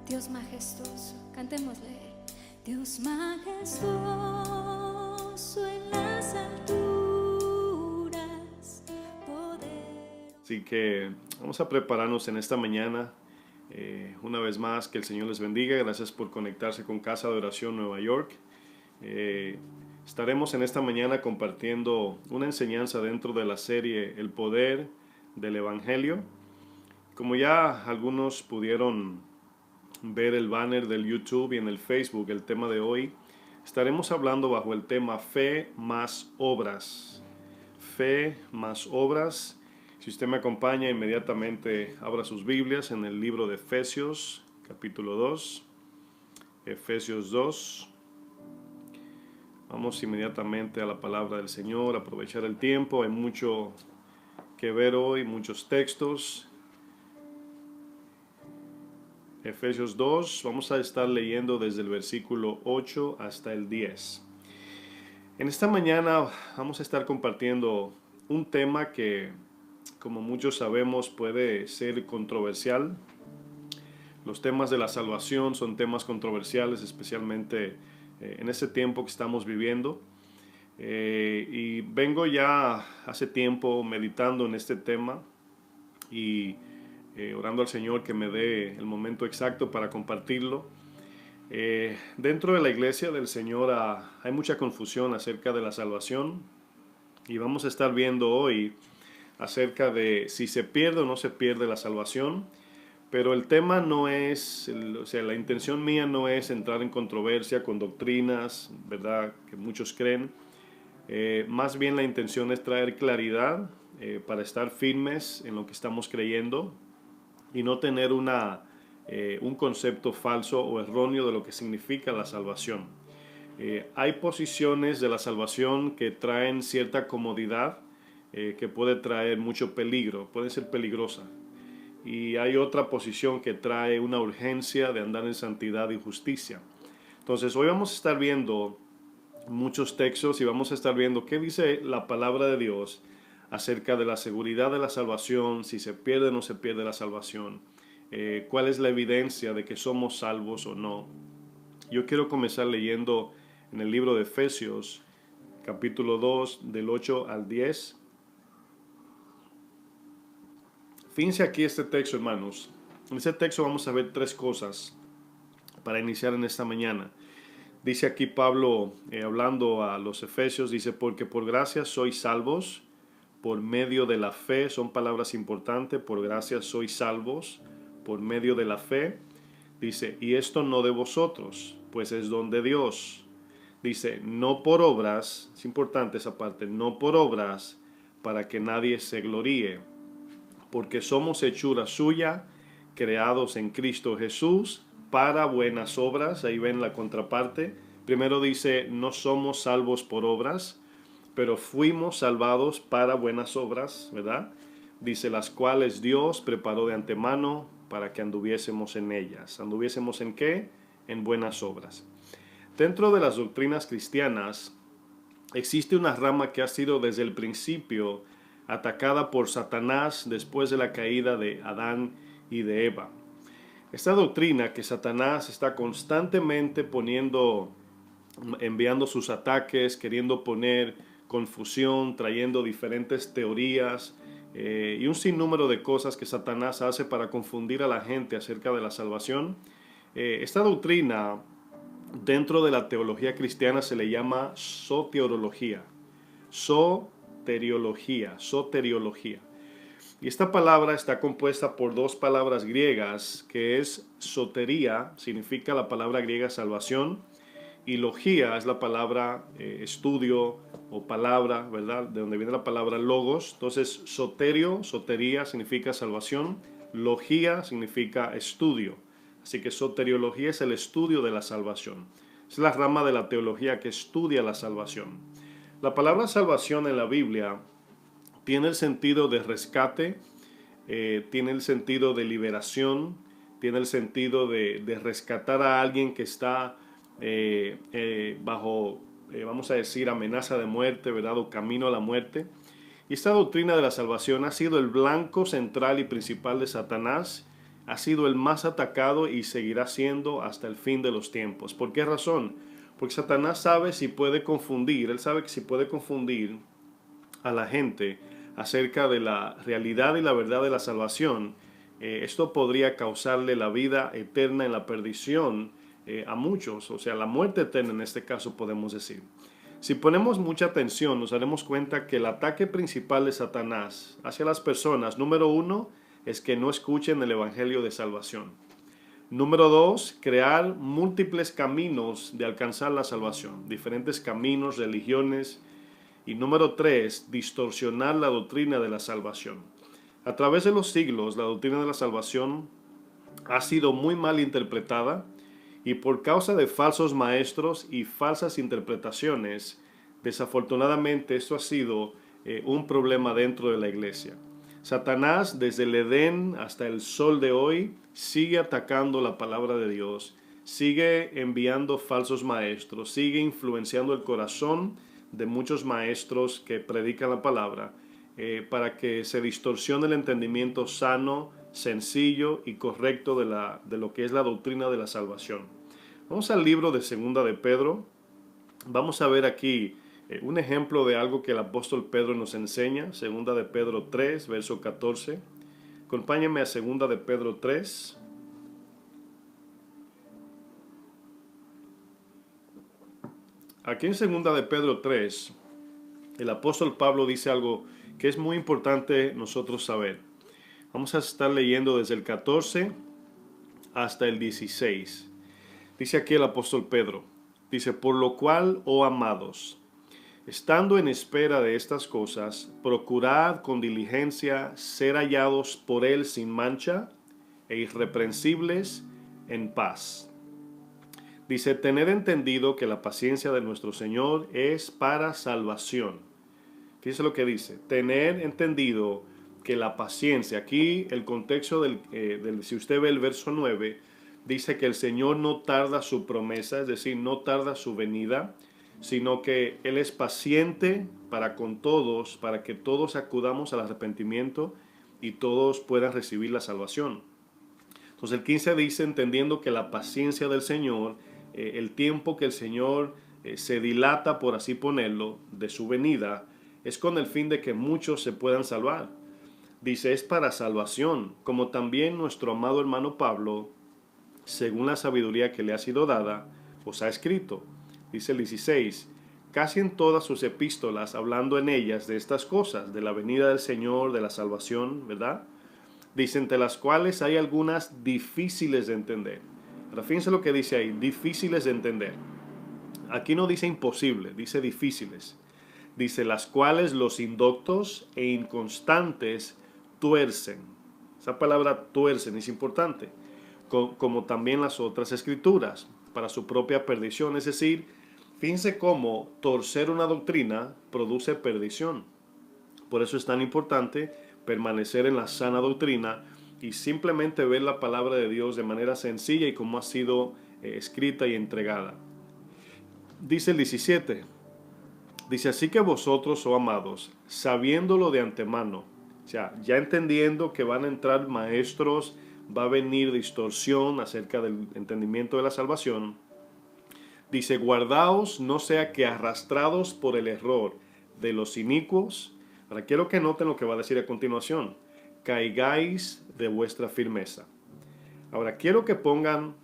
Dios majestuoso, cantémosle. Dios majestuoso en las alturas, poder. Así que vamos a prepararnos en esta mañana. Una vez más, que el Señor les bendiga. Gracias por conectarse con Casa de Oración Nueva York. Estaremos en esta mañana compartiendo una enseñanza dentro de la serie El Poder del Evangelio. Como ya algunos pudieron ver el banner del YouTube y en el Facebook, el tema de hoy, estaremos hablando bajo el tema Fe más obras. Fe más obras. Si usted me acompaña, inmediatamente abra sus Biblias en el libro de Efesios, capítulo 2. Efesios 2. Vamos inmediatamente a la palabra del Señor, aprovechar el tiempo. Hay mucho que ver hoy, muchos textos. Efesios 2, vamos a estar leyendo desde el versículo 8 hasta el 10. En esta mañana vamos a estar compartiendo un tema que, como muchos sabemos, puede ser controversial. Los temas de la salvación son temas controversiales, especialmente en este tiempo que estamos viviendo. Y vengo ya hace tiempo meditando en este tema y orando al Señor que me dé el momento exacto para compartirlo. Dentro de la iglesia del Señor hay mucha confusión acerca de la salvación y vamos a estar viendo hoy acerca de si se pierde o no se pierde la salvación. Pero el tema no es, la intención mía no es entrar en controversia con doctrinas, ¿verdad?, que muchos creen. Más bien la intención es traer claridad para estar firmes en lo que estamos creyendo y no tener un concepto falso o erróneo de lo que significa la salvación. Hay posiciones de la salvación que traen cierta comodidad que puede traer mucho peligro, puede ser peligrosa. Y hay otra posición que trae una urgencia de andar en santidad y justicia. Entonces hoy vamos a estar viendo muchos textos y vamos a estar viendo qué dice la palabra de Dios acerca de la seguridad de la salvación, si se pierde o no se pierde la salvación, cuál es la evidencia de que somos salvos o no. Yo quiero comenzar leyendo en el libro de Efesios, capítulo 2, del 8 al 10. Fíjense aquí este texto, hermanos. En este texto vamos a ver tres cosas para iniciar en esta mañana. Dice aquí Pablo, hablando a los Efesios, dice, porque por gracia sois salvos, por medio de la fe. Son palabras importantes. Por gracia sois salvos, por medio de la fe. Dice, y esto no de vosotros, pues es don de Dios. Dice, no por obras, es importante esa parte, no por obras, para que nadie se gloríe, porque somos hechura suya, creados en Cristo Jesús, para buenas obras. Ahí ven la contraparte. Primero dice, no somos salvos por obras, pero fuimos salvados para buenas obras, ¿verdad? Dice, las cuales Dios preparó de antemano para que anduviésemos en ellas. ¿Anduviésemos en qué? En buenas obras. Dentro de las doctrinas cristianas existe una rama que ha sido desde el principio atacada por Satanás después de la caída de Adán y de Eva. Esta doctrina que Satanás está constantemente enviando sus ataques, queriendo poner confusión, trayendo diferentes teorías y un sinnúmero de cosas que Satanás hace para confundir a la gente acerca de la salvación. Esta doctrina dentro de la teología cristiana se le llama soteriología. Soteriología. Y esta palabra está compuesta por dos palabras griegas, que es sotería, significa la palabra griega salvación, y logía es la palabra estudio o palabra, ¿verdad?, de donde viene la palabra logos. Entonces, sotería significa salvación, logía significa estudio. Así que soteriología es el estudio de la salvación. Es la rama de la teología que estudia la salvación. La palabra salvación en la Biblia tiene el sentido de rescate, tiene el sentido de liberación, tiene el sentido de rescatar a alguien que está bajo, vamos a decir, amenaza de muerte, ¿verdad?, o camino a la muerte. Y esta doctrina de la salvación ha sido el blanco central y principal de Satanás ha sido el más atacado y seguirá siendo hasta el fin de los tiempos. ¿Por qué razón? Porque Satanás sabe si puede confundir, él sabe que si puede confundir a la gente acerca de la realidad y la verdad de la salvación, esto podría causarle la vida eterna en la perdición a muchos, o sea, la muerte eterna en este caso podemos decir. Si ponemos mucha atención, nos daremos cuenta que el ataque principal de Satanás hacia las personas, número uno, es que no escuchen el evangelio de salvación. Número dos, crear múltiples caminos de alcanzar la salvación, diferentes caminos, religiones. Y número tres, distorsionar la doctrina de la salvación. A través de los siglos, la doctrina de la salvación ha sido muy mal interpretada y por causa de falsos maestros y falsas interpretaciones, desafortunadamente esto ha sido un problema dentro de la iglesia. Satanás, desde el Edén hasta el sol de hoy, sigue atacando la palabra de Dios, sigue enviando falsos maestros, sigue influenciando el corazón de muchos maestros que predican la palabra para que se distorsione el entendimiento sano, sencillo y correcto de lo que es la doctrina de la salvación. Vamos al libro de Segunda de Pedro. Vamos a ver aquí un ejemplo de algo que el apóstol Pedro nos enseña. Segunda de Pedro 3, verso 14. Acompáñenme a Segunda de Pedro 3. Aquí en Segunda de Pedro 3, el apóstol Pablo dice algo que es muy importante nosotros saber. Vamos a estar leyendo desde el 14 hasta el 16. Dice aquí el apóstol Pedro, dice, por lo cual, oh amados, estando en espera de estas cosas, procurad con diligencia ser hallados por él sin mancha e irreprensibles en paz. Dice, tened entendido que la paciencia de nuestro Señor es para salvación. Fíjese lo que dice, tener entendido que la paciencia, aquí el contexto si usted ve el verso 9, dice que el Señor no tarda su promesa, es decir, no tarda su venida, sino que Él es paciente para con todos, para que todos acudamos al arrepentimiento y todos puedan recibir la salvación. Entonces el 15 dice, entendiendo que la paciencia del Señor, el tiempo que el Señor se dilata, por así ponerlo, de su venida, es con el fin de que muchos se puedan salvar. Dice, es para salvación, como también nuestro amado hermano Pablo, según la sabiduría que le ha sido dada, os ha escrito. Dice el 16, casi en todas sus epístolas, hablando en ellas de estas cosas, de la venida del Señor, de la salvación, ¿verdad? Dice, entre las cuales hay algunas difíciles de entender. Pero fíjense lo que dice ahí, difíciles de entender. Aquí no dice imposible, dice difíciles. Dice, las cuales los indoctos e inconstantes tuercen. Esa palabra tuercen es importante, como también las otras escrituras, para su propia perdición. Es decir, fíjense cómo torcer una doctrina produce perdición. Por eso es tan importante permanecer en la sana doctrina y simplemente ver la palabra de Dios de manera sencilla y como ha sido escrita y entregada. Dice el 17, dice, así que vosotros, oh amados, sabiéndolo de antemano, o sea, ya entendiendo que van a entrar maestros, va a venir distorsión acerca del entendimiento de la salvación, dice, guardaos, no sea que arrastrados por el error de los inicuos. Ahora quiero que noten lo que va a decir a continuación, caigáis de vuestra firmeza. Ahora quiero que pongan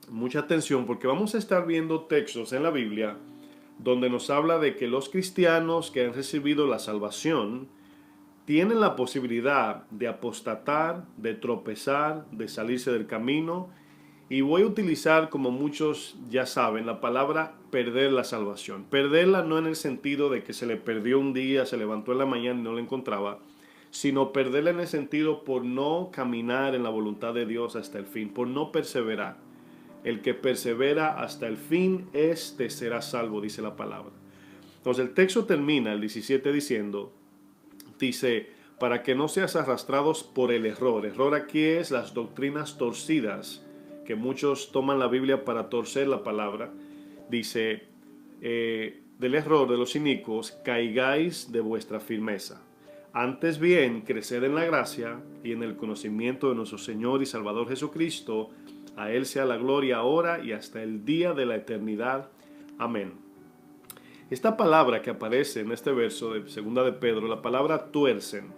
mucha atención porque vamos a estar viendo textos en la Biblia donde nos habla de que los cristianos que han recibido la salvación tienen la posibilidad de apostatar, de tropezar, de salirse del camino. Y voy a utilizar, como muchos ya saben, la palabra perder la salvación. Perderla no en el sentido de que se le perdió un día, se levantó en la mañana y no la encontraba, sino perderla en el sentido por no caminar en la voluntad de Dios hasta el fin, por no perseverar. El que persevera hasta el fin, este será salvo, dice la palabra. Entonces el texto termina, el 17, diciendo, dice, para que no seas arrastrados por el error. Error aquí es las doctrinas torcidas, que muchos toman la Biblia para torcer la palabra. Dice, del error de los inicuos, caigáis de vuestra firmeza. Antes bien, creced en la gracia y en el conocimiento de nuestro Señor y Salvador Jesucristo. A Él sea la gloria ahora y hasta el día de la eternidad. Amén. Esta palabra que aparece en este verso de segunda de Pedro, la palabra tuercen,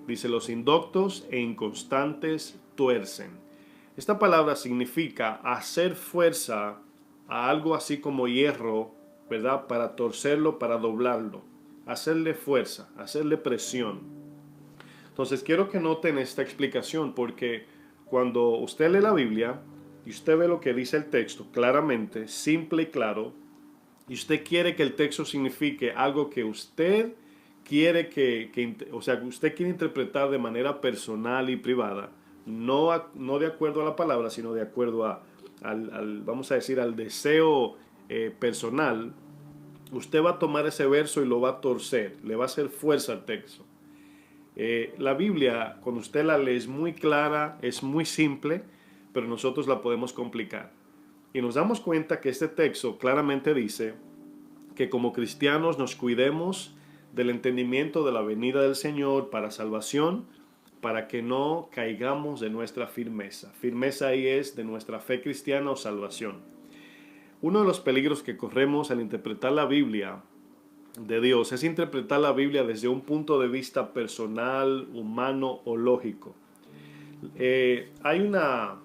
dice los indoctos e inconstantes tuercen. Esta palabra significa hacer fuerza a algo así como hierro, ¿verdad? Para torcerlo, para doblarlo, hacerle fuerza, hacerle presión. Entonces quiero que noten esta explicación porque cuando usted lee la Biblia y usted ve lo que dice el texto claramente, simple y claro, y usted quiere que el texto signifique algo que usted quiere o sea, que usted quiere interpretar de manera personal y privada, no de acuerdo a la palabra, sino de acuerdo vamos a decir, al deseo personal, usted va a tomar ese verso y lo va a torcer, le va a hacer fuerza al texto. La Biblia, cuando usted la lee, es muy clara, es muy simple, pero nosotros la podemos complicar. Y nos damos cuenta que este texto claramente dice que como cristianos nos cuidemos del entendimiento de la venida del Señor para salvación, para que no caigamos de nuestra firmeza. Firmeza ahí es de nuestra fe cristiana o salvación. Uno de los peligros que corremos al interpretar la Biblia de Dios es interpretar la Biblia desde un punto de vista personal, humano o lógico. Hay una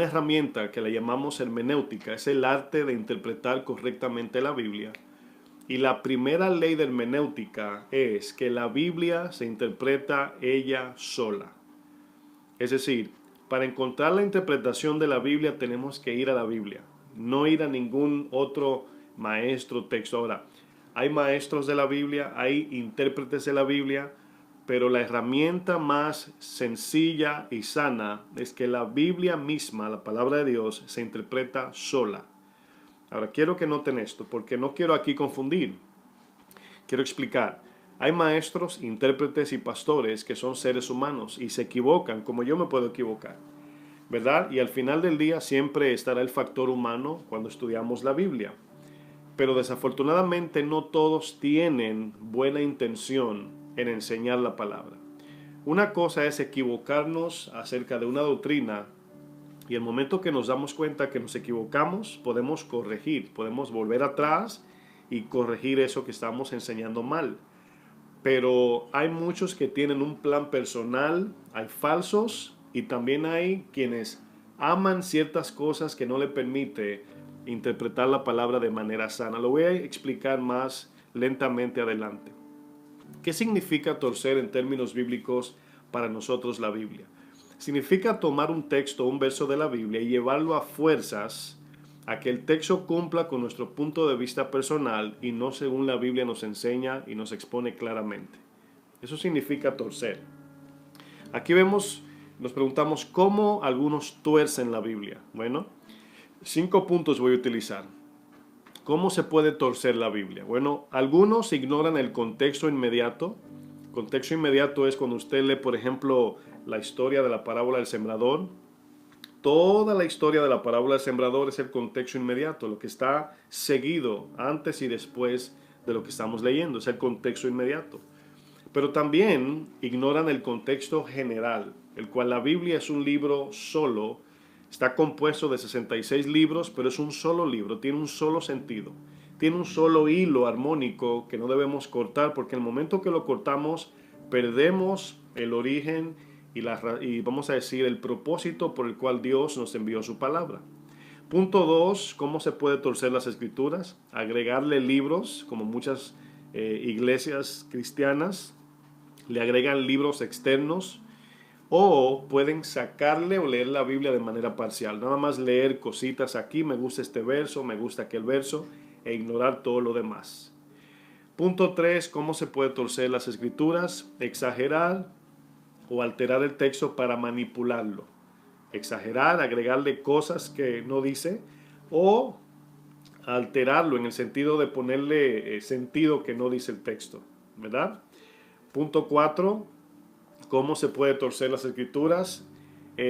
herramienta que la llamamos hermenéutica, es el arte de interpretar correctamente la Biblia. Y la primera ley de hermenéutica es que la Biblia se interpreta ella sola. Es decir, para encontrar la interpretación de la Biblia tenemos que ir a la Biblia, no ir a ningún otro maestro texto. Ahora, hay maestros de la Biblia, hay intérpretes de la Biblia, pero la herramienta más sencilla y sana es que la Biblia misma, la palabra de Dios, se interpreta sola. Ahora, quiero que noten esto, porque no quiero aquí confundir. Quiero explicar. Hay maestros, intérpretes y pastores que son seres humanos y se equivocan, como yo me puedo equivocar, ¿verdad? Y al final del día siempre estará el factor humano cuando estudiamos la Biblia. Pero desafortunadamente no todos tienen buena intención en enseñar la palabra. Una cosa es equivocarnos acerca de una doctrina y el momento que nos damos cuenta que nos equivocamos, podemos corregir, podemos volver atrás y corregir eso que estamos enseñando mal. Pero hay muchos que tienen un plan personal, hay falsos y también hay quienes aman ciertas cosas que no le permite interpretar la palabra de manera sana. Lo voy a explicar más lentamente adelante. ¿Qué significa torcer en términos bíblicos para nosotros la Biblia? Significa tomar un texto, un verso de la Biblia y llevarlo a fuerzas a que el texto cumpla con nuestro punto de vista personal y no según la Biblia nos enseña y nos expone claramente. Eso significa torcer. Aquí vemos, nos preguntamos cómo algunos tuercen la Biblia. Bueno, 5 puntos voy a utilizar. ¿Cómo se puede torcer la Biblia? Bueno, algunos ignoran el contexto inmediato. Contexto inmediato es cuando usted lee, por ejemplo, la historia de la parábola del sembrador. Toda la historia de la parábola del sembrador es el contexto inmediato, lo que está seguido antes y después de lo que estamos leyendo, es el contexto inmediato. Pero también ignoran el contexto general, el cual la Biblia es un libro solo. Está compuesto de 66 libros, pero es un solo libro, tiene un solo sentido. Tiene un solo hilo armónico que no debemos cortar, porque el momento que lo cortamos, perdemos el origen y vamos a decir el propósito por el cual Dios nos envió su palabra. Punto 2, ¿cómo se puede torcer las escrituras? Agregarle libros, como muchas iglesias cristianas, le agregan libros externos. O pueden sacarle o leer la Biblia de manera parcial. Nada más leer cositas aquí, me gusta este verso, me gusta aquel verso, e ignorar todo lo demás. Punto 3, ¿cómo se puede torcer las escrituras? Exagerar o alterar el texto para manipularlo. Exagerar, agregarle cosas que no dice, o alterarlo en el sentido de ponerle sentido que no dice el texto, ¿verdad? Punto 4, ¿cómo se puede torcer las escrituras?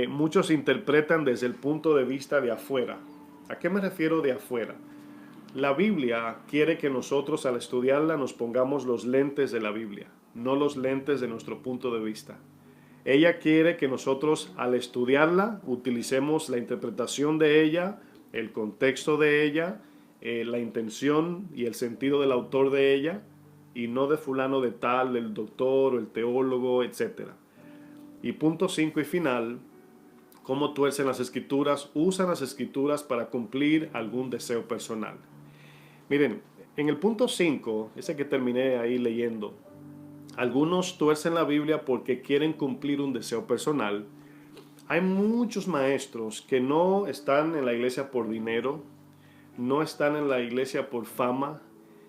Muchos interpretan desde el punto de vista de afuera. ¿A qué me refiero de afuera? La Biblia quiere que nosotros al estudiarla nos pongamos los lentes de la Biblia. no los lentes de nuestro punto de vista. Ella quiere que nosotros al estudiarla utilicemos la interpretación de ella, el contexto de ella, la intención y el sentido del autor de ella, y no de fulano de tal, el doctor o el teólogo, etc. Y punto 5 y final, cómo tuercen las escrituras, usan las escrituras para cumplir algún deseo personal. Miren, en el punto 5, ese que terminé ahí leyendo, algunos tuercen la Biblia porque quieren cumplir un deseo personal. Hay muchos maestros que no están en la iglesia por dinero, no están en la iglesia por fama,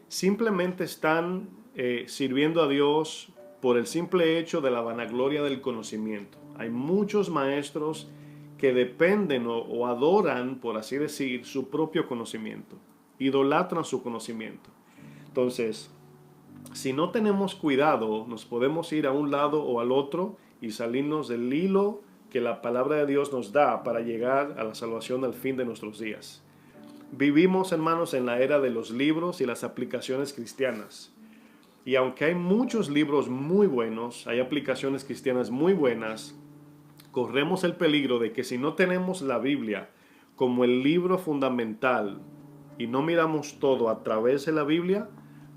simplemente están sirviendo a Dios por el simple hecho de la vanagloria del conocimiento. Hay muchos maestros que dependen o adoran, por así decir, su propio conocimiento, idolatran su conocimiento. Entonces, si no tenemos cuidado, nos podemos ir a un lado o al otro y salirnos del hilo que la palabra de Dios nos da para llegar a la salvación al fin de nuestros días. Vivimos, hermanos, en la era de los libros y las aplicaciones cristianas. Y aunque hay muchos libros muy buenos, hay aplicaciones cristianas muy buenas, corremos el peligro de que si no tenemos la Biblia como el libro fundamental y no miramos todo a través de la Biblia,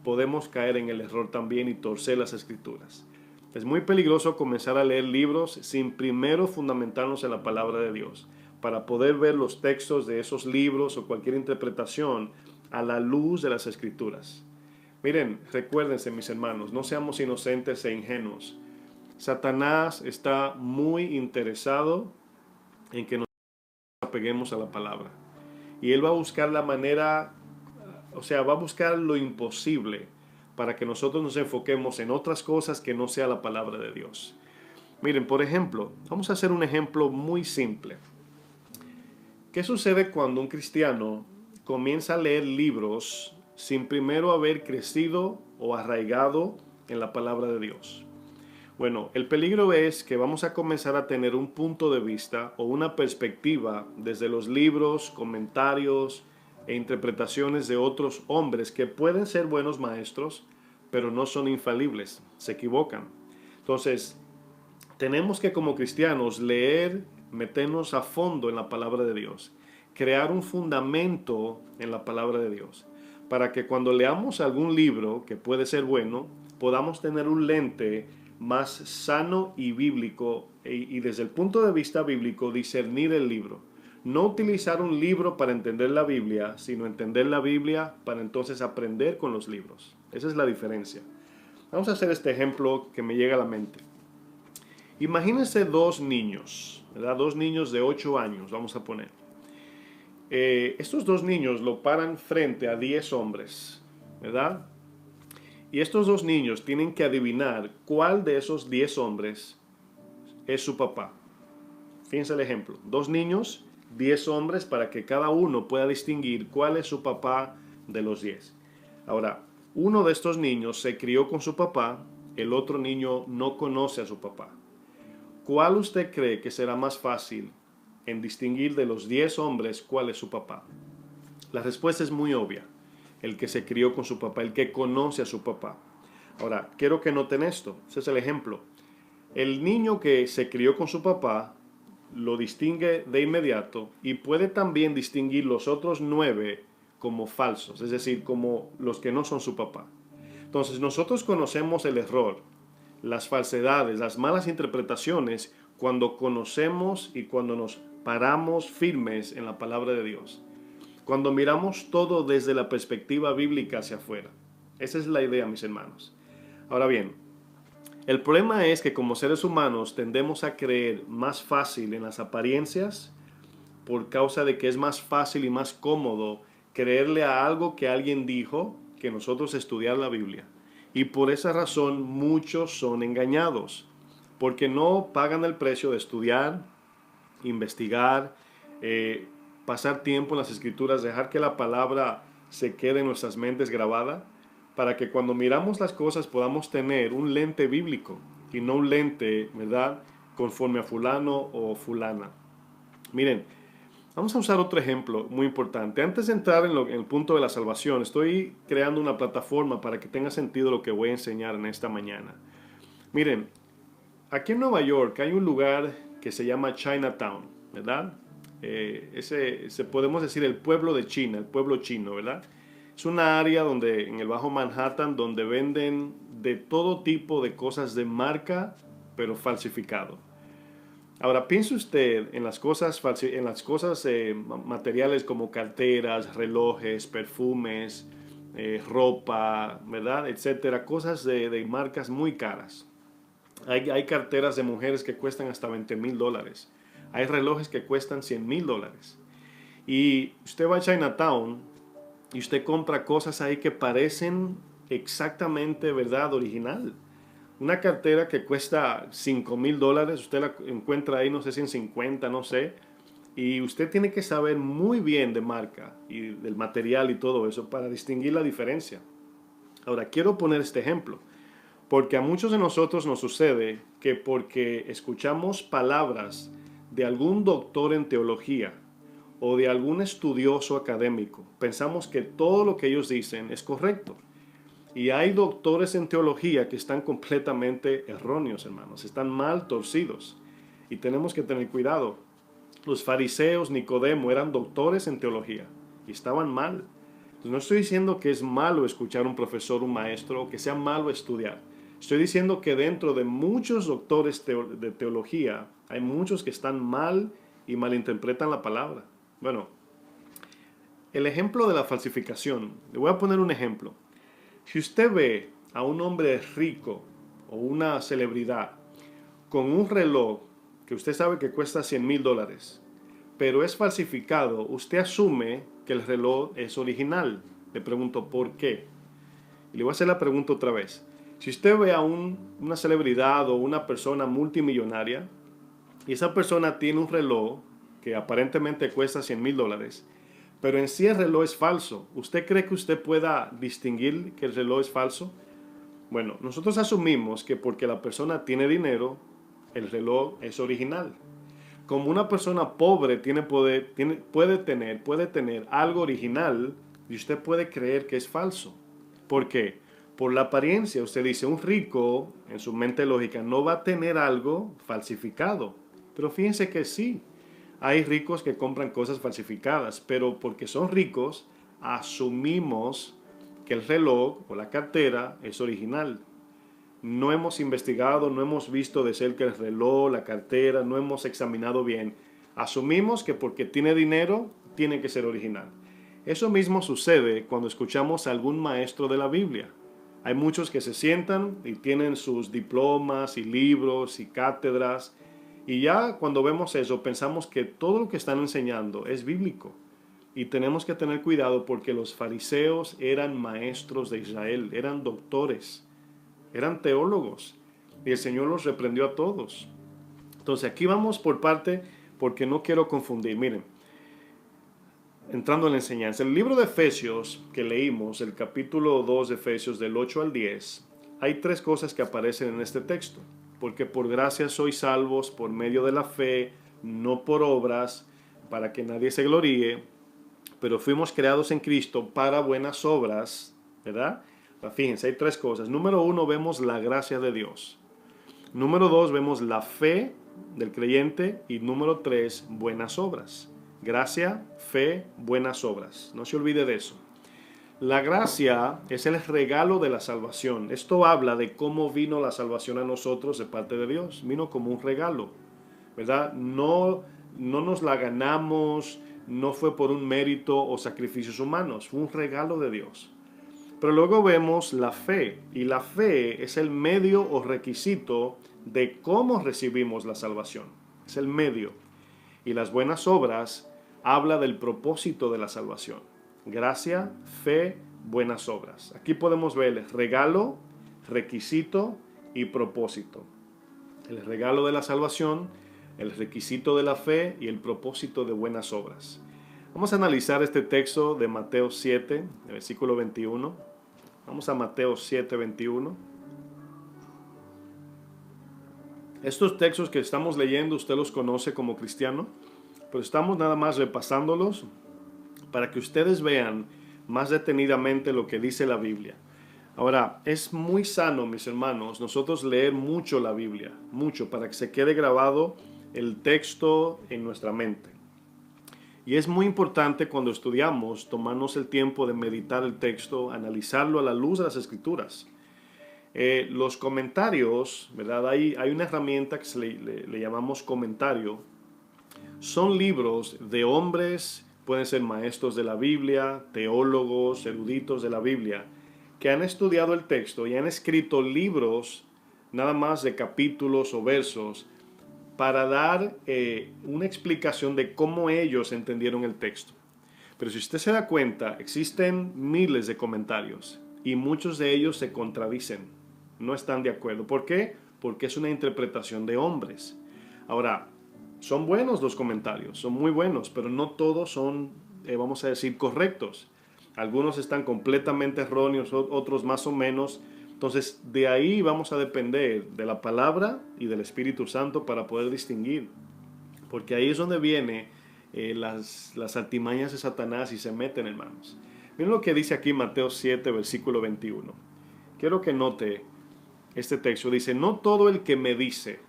podemos caer en el error también y torcer las escrituras. Es muy peligroso comenzar a leer libros sin primero fundamentarnos en la palabra de Dios, para poder ver los textos de esos libros o cualquier interpretación a la luz de las escrituras. Miren, recuérdense, mis hermanos, no seamos inocentes e ingenuos. Satanás está muy interesado en que nos apeguemos a la palabra. Y él va a buscar la manera, va a buscar lo imposible para que nosotros nos enfoquemos en otras cosas que no sea la palabra de Dios. Miren, por ejemplo, vamos a hacer un ejemplo muy simple. ¿Qué sucede cuando un cristiano comienza a leer libros sin primero haber crecido o arraigado en la palabra de Dios? Bueno, el peligro es que vamos a comenzar a tener un punto de vista o una perspectiva desde los libros, comentarios e interpretaciones de otros hombres que pueden ser buenos maestros, pero no son infalibles, se equivocan. Entonces, tenemos que como cristianos leer, meternos a fondo en la palabra de Dios, crear un fundamento en la palabra de Dios, para que cuando leamos algún libro que puede ser bueno, podamos tener un lente más sano y bíblico y desde el punto de vista bíblico discernir el libro. No utilizar un libro para entender la Biblia, sino entender la Biblia para entonces aprender con los libros. Esa es la diferencia. Vamos a hacer este ejemplo que me llega a la mente. Imagínense dos niños, ¿verdad? Dos niños de 8 años, vamos a poner. Estos dos niños lo paran frente a 10 hombres, ¿verdad? Y estos dos niños tienen que adivinar cuál de esos 10 hombres es su papá. Fíjense el ejemplo. Dos niños, 10 hombres, para que cada uno pueda distinguir cuál es su papá de los 10. Ahora, uno de estos niños se crió con su papá, el otro niño no conoce a su papá. ¿Cuál usted cree que será más fácil en distinguir de los 10 hombres cuál es su papá? La respuesta es muy obvia. El que se crió con su papá, el que conoce a su papá. Ahora, quiero que noten esto. Ese es el ejemplo. El niño que se crió con su papá lo distingue de inmediato y puede también distinguir los otros 9 como falsos, es decir, como los que no son su papá. Entonces, nosotros conocemos el error, las falsedades, las malas interpretaciones cuando conocemos y cuando nos paramos firmes en la palabra de Dios. Cuando miramos todo desde la perspectiva bíblica hacia afuera. Esa es la idea, mis hermanos. Ahora bien, el problema es que como seres humanos tendemos a creer más fácil en las apariencias por causa de que es más fácil y más cómodo creerle a algo que alguien dijo que nosotros estudiar la Biblia. Y por esa razón muchos son engañados, porque no pagan el precio de estudiar, investigar, pasar tiempo en las escrituras, dejar que la palabra se quede en nuestras mentes grabada, para que cuando miramos las cosas podamos tener un lente bíblico y no un lente, ¿verdad?, conforme a fulano o fulana. Miren, vamos a usar otro ejemplo muy importante. Antes de entrar en el punto de la salvación, estoy creando una plataforma para que tenga sentido lo que voy a enseñar en esta mañana. Miren, aquí en Nueva York hay un lugar que se llama Chinatown, ¿verdad? Podemos decir el pueblo de China, el pueblo chino, ¿verdad? Es una área donde, en el Bajo Manhattan, donde venden de todo tipo de cosas de marca, pero falsificado. Ahora, piense usted en las cosas, materiales como carteras, relojes, perfumes, ropa, ¿verdad? Etcétera, cosas de marcas muy caras. Hay carteras de mujeres que cuestan hasta $20,000. Hay relojes que cuestan $100,000. Y usted va a Chinatown y usted compra cosas ahí que parecen exactamente, ¿verdad?, original. Una cartera que cuesta $5,000, usted la encuentra ahí, no sé si en 50, no sé. Y usted tiene que saber muy bien de marca y del material y todo eso para distinguir la diferencia. Ahora, quiero poner este ejemplo, porque a muchos de nosotros nos sucede que porque escuchamos palabras de algún doctor en teología o de algún estudioso académico, pensamos que todo lo que ellos dicen es correcto. Y hay doctores en teología que están completamente erróneos, hermanos, están mal torcidos. Y tenemos que tener cuidado. Los fariseos, Nicodemo, eran doctores en teología y estaban mal. Entonces, no estoy diciendo que es malo escuchar a un profesor, un maestro, o que sea malo estudiar. Estoy diciendo que dentro de muchos doctores de teología, hay muchos que están mal y malinterpretan la palabra. Bueno, el ejemplo de la falsificación. Le voy a poner un ejemplo. Si usted ve a un hombre rico o una celebridad con un reloj que usted sabe que cuesta $100,000, pero es falsificado, usted asume que el reloj es original. Le pregunto, ¿por qué? Y le voy a hacer la pregunta otra vez. Si usted ve a una celebridad o una persona multimillonaria y esa persona tiene un reloj que aparentemente cuesta $100,000, pero en sí el reloj es falso, ¿usted cree que usted pueda distinguir que el reloj es falso? Bueno, nosotros asumimos que porque la persona tiene dinero, el reloj es original. Como una persona pobre puede tener algo original y usted puede creer que es falso. ¿Por qué? Por la apariencia. Usted dice, un rico, en su mente lógica, no va a tener algo falsificado. Pero fíjense que sí. Hay ricos que compran cosas falsificadas, pero porque son ricos, asumimos que el reloj o la cartera es original. No hemos investigado, no hemos visto de cerca el reloj, la cartera, no hemos examinado bien. Asumimos que porque tiene dinero, tiene que ser original. Eso mismo sucede cuando escuchamos a algún maestro de la Biblia. Hay muchos que se sientan y tienen sus diplomas y libros y cátedras. Y ya cuando vemos eso, pensamos que todo lo que están enseñando es bíblico. Y tenemos que tener cuidado porque los fariseos eran maestros de Israel, eran doctores, eran teólogos. Y el Señor los reprendió a todos. Entonces aquí vamos por parte, porque no quiero confundir. Miren, entrando en la enseñanza, el libro de Efesios que leímos, el capítulo 2 de Efesios del 8 al 10, hay tres cosas que aparecen en este texto. Porque por gracia sois salvos por medio de la fe, no por obras, para que nadie se gloríe, pero fuimos creados en Cristo para buenas obras, ¿verdad? Fíjense, hay tres cosas. Número uno, vemos la gracia de Dios. Número dos, vemos la fe del creyente. Y número tres, buenas obras. Gracia, fe, buenas obras. No se olvide de eso. La gracia es el regalo de la salvación. Esto habla de cómo vino la salvación a nosotros de parte de Dios. Vino como un regalo, ¿verdad? No nos la ganamos, no fue por un mérito o sacrificios humanos. Fue un regalo de Dios. Pero luego vemos la fe. Y la fe es el medio o requisito de cómo recibimos la salvación. Es el medio. Y las buenas obras habla del propósito de la salvación. Gracia, fe, buenas obras. Aquí podemos ver el regalo, requisito y propósito. El regalo de la salvación, el requisito de la fe y el propósito de buenas obras. Vamos a analizar este texto de Mateo 7, versículo 21. Vamos a Mateo 7, 21. Estos textos que estamos leyendo, usted los conoce como cristiano, pero estamos nada más repasándolos para que ustedes vean más detenidamente lo que dice la Biblia. Ahora, es muy sano, mis hermanos, nosotros leer mucho la Biblia, mucho, para que se quede grabado el texto en nuestra mente. Y es muy importante cuando estudiamos tomarnos el tiempo de meditar el texto, analizarlo a la luz de las Escrituras. Los comentarios, ¿verdad? Hay una herramienta que le llamamos comentario. Son libros de hombres, pueden ser maestros de la Biblia, teólogos, eruditos de la Biblia, que han estudiado el texto y han escrito libros nada más de capítulos o versos para dar una explicación de cómo ellos entendieron el texto. Pero si usted se da cuenta, existen miles de comentarios y muchos de ellos se contradicen, no están de acuerdo. ¿Por qué? Porque es una interpretación de hombres. Ahora, son buenos los comentarios, son muy buenos, pero no todos son, vamos a decir, correctos. Algunos están completamente erróneos, otros más o menos. Entonces, de ahí vamos a depender de la palabra y del Espíritu Santo para poder distinguir. Porque ahí es donde vienen las artimañas de Satanás y se meten, hermanos. Miren lo que dice aquí Mateo 7, versículo 21. Quiero que note este texto. Dice, no todo el que me dice,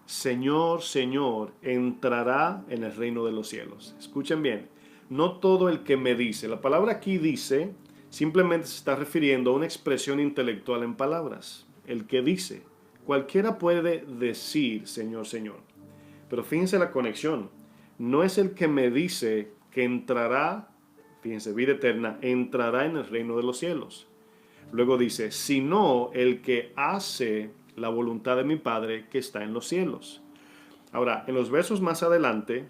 Señor, Señor, entrará en el reino de los cielos. Escuchen bien, no todo el que me dice. La palabra aquí dice, simplemente se está refiriendo a una expresión intelectual en palabras. El que dice, cualquiera puede decir, Señor, Señor. Pero fíjense la conexión. No es el que me dice que entrará, fíjense, vida eterna, entrará en el reino de los cielos. Luego dice, sino el que hace la voluntad de mi Padre que está en los cielos. Ahora, en los versos más adelante,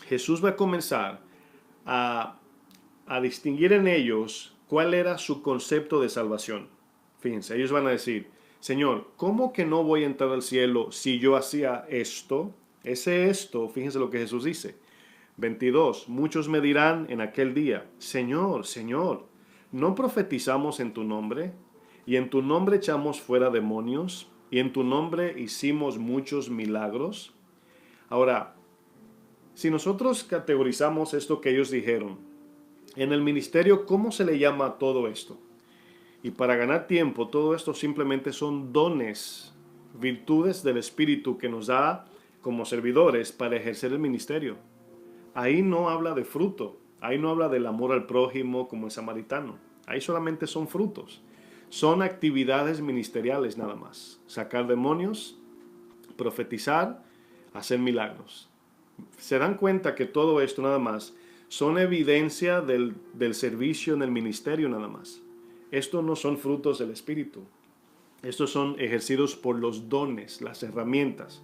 Jesús va a comenzar a distinguir en ellos cuál era su concepto de salvación. Fíjense, ellos van a decir, Señor, ¿cómo que no voy a entrar al cielo si yo hacía esto? Ese esto, fíjense lo que Jesús dice. 22, muchos me dirán en aquel día, Señor, Señor, ¿no profetizamos en tu nombre? Y en tu nombre echamos fuera demonios, y en tu nombre hicimos muchos milagros. Ahora, si nosotros categorizamos esto que ellos dijeron, en el ministerio, ¿cómo se le llama a todo esto? Y para ganar tiempo, todo esto simplemente son dones, virtudes del Espíritu que nos da como servidores para ejercer el ministerio. Ahí no habla de fruto, ahí no habla del amor al prójimo como el samaritano. Ahí solamente son frutos. Son actividades ministeriales nada más. Sacar demonios, profetizar, hacer milagros. Se dan cuenta que todo esto nada más son evidencia del servicio en el ministerio nada más. Estos no son frutos del Espíritu. Estos son ejercidos por los dones, las herramientas.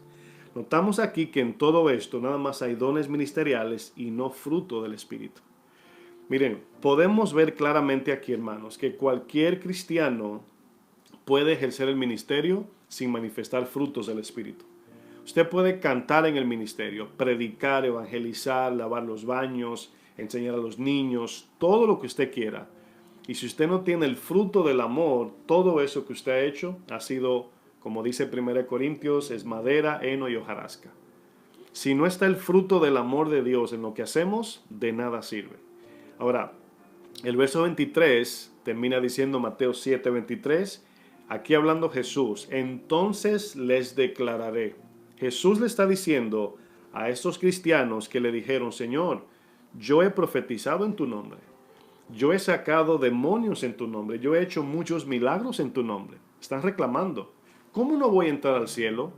Notamos aquí que en todo esto nada más hay dones ministeriales y no fruto del Espíritu. Miren, podemos ver claramente aquí, hermanos, que cualquier cristiano puede ejercer el ministerio sin manifestar frutos del Espíritu. Usted puede cantar en el ministerio, predicar, evangelizar, lavar los baños, enseñar a los niños, todo lo que usted quiera. Y si usted no tiene el fruto del amor, todo eso que usted ha hecho ha sido, como dice 1 Corintios, es madera, heno y hojarasca. Si no está el fruto del amor de Dios en lo que hacemos, de nada sirve. Ahora, el verso 23 termina diciendo Mateo 7, 23, aquí hablando Jesús, entonces les declararé. Jesús le está diciendo a estos cristianos que le dijeron, Señor, yo he profetizado en tu nombre, yo he sacado demonios en tu nombre, yo he hecho muchos milagros en tu nombre. Están reclamando, ¿cómo no voy a entrar al cielo?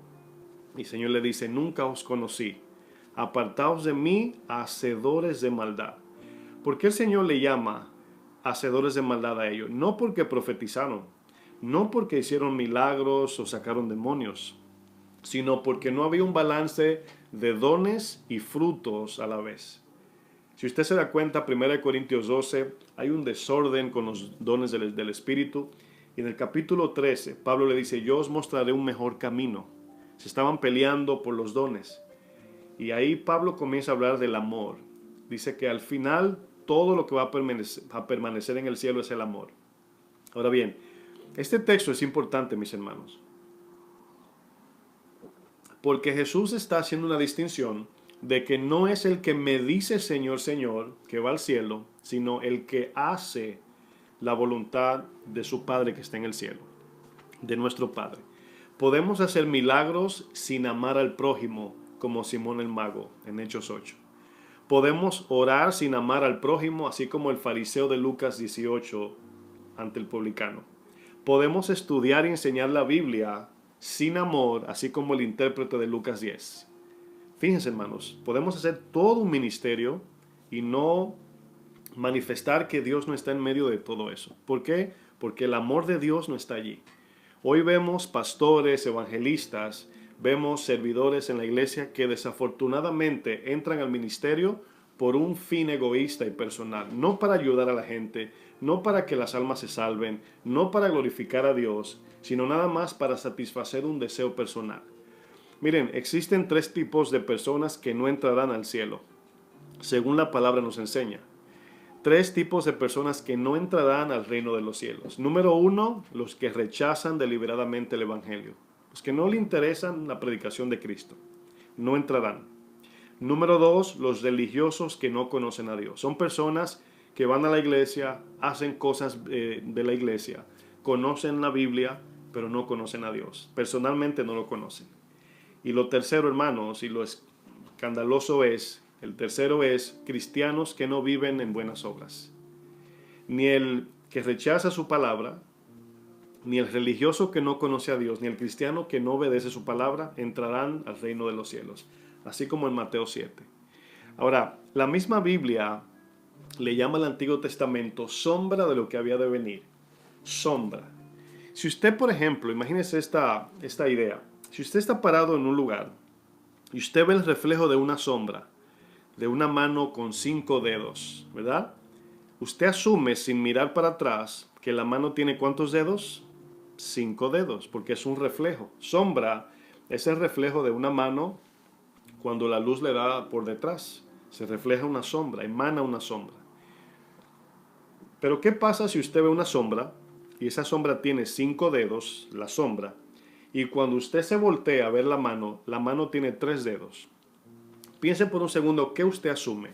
Y el Señor le dice, nunca os conocí, apartaos de mí, hacedores de maldad. ¿Por qué el Señor le llama hacedores de maldad a ellos? No porque profetizaron, no porque hicieron milagros o sacaron demonios, sino porque no había un balance de dones y frutos a la vez. Si usted se da cuenta, 1 Corintios 12, hay un desorden con los dones del Espíritu. Y en el capítulo 13, Pablo le dice, yo os mostraré un mejor camino. Se estaban peleando por los dones. Y ahí Pablo comienza a hablar del amor. Dice que al final todo lo que va a permanecer en el cielo es el amor. Ahora bien, este texto es importante, mis hermanos, porque Jesús está haciendo una distinción de que no es el que me dice Señor, Señor, que va al cielo, sino el que hace la voluntad de su Padre que está en el cielo, de nuestro Padre. Podemos hacer milagros sin amar al prójimo, como Simón el Mago en Hechos 8. Podemos orar sin amar al prójimo, así como el fariseo de Lucas 18 ante el publicano. Podemos estudiar y enseñar la Biblia sin amor, así como el intérprete de Lucas 10. Fíjense, hermanos, podemos hacer todo un ministerio y no manifestar que Dios no está en medio de todo eso. ¿Por qué? Porque el amor de Dios no está allí. Hoy vemos pastores, evangelistas, vemos servidores en la iglesia que desafortunadamente entran al ministerio por un fin egoísta y personal, no para ayudar a la gente, no para que las almas se salven, no para glorificar a Dios, sino nada más para satisfacer un deseo personal. Miren, existen 3 tipos de personas que no entrarán al cielo, según la palabra nos enseña. 3 tipos de personas que no entrarán al reino de los cielos. Número 1, los que rechazan deliberadamente el evangelio. Los que no le interesan la predicación de Cristo. No entrarán. Número 2, los religiosos que no conocen a Dios. Son personas que van a la iglesia, hacen cosas de la iglesia, conocen la Biblia, pero no conocen a Dios. Personalmente no lo conocen. Y lo tercero, hermanos, y lo escandaloso es, el tercero es cristianos que no viven en buenas obras. Ni el que rechaza su palabra, ni el religioso que no conoce a Dios, ni el cristiano que no obedece su palabra entrarán al reino de los cielos. Así como en Mateo 7. Ahora, la misma Biblia le llama al Antiguo Testamento sombra de lo que había de venir. Sombra. Si usted, por ejemplo, imagínese esta idea. Si usted está parado en un lugar y usted ve el reflejo de una sombra, de una mano con 5 dedos, ¿verdad? Usted asume sin mirar para atrás que la mano tiene ¿cuántos dedos? 5 dedos, porque es un reflejo. Sombra es el reflejo de una mano cuando la luz le da por detrás. Se refleja una sombra, emana una sombra. Pero ¿qué pasa si usted ve una sombra y esa sombra tiene 5 dedos, la sombra, y cuando usted se voltea a ver la mano tiene 3 dedos? Piense por un segundo, ¿qué usted asume?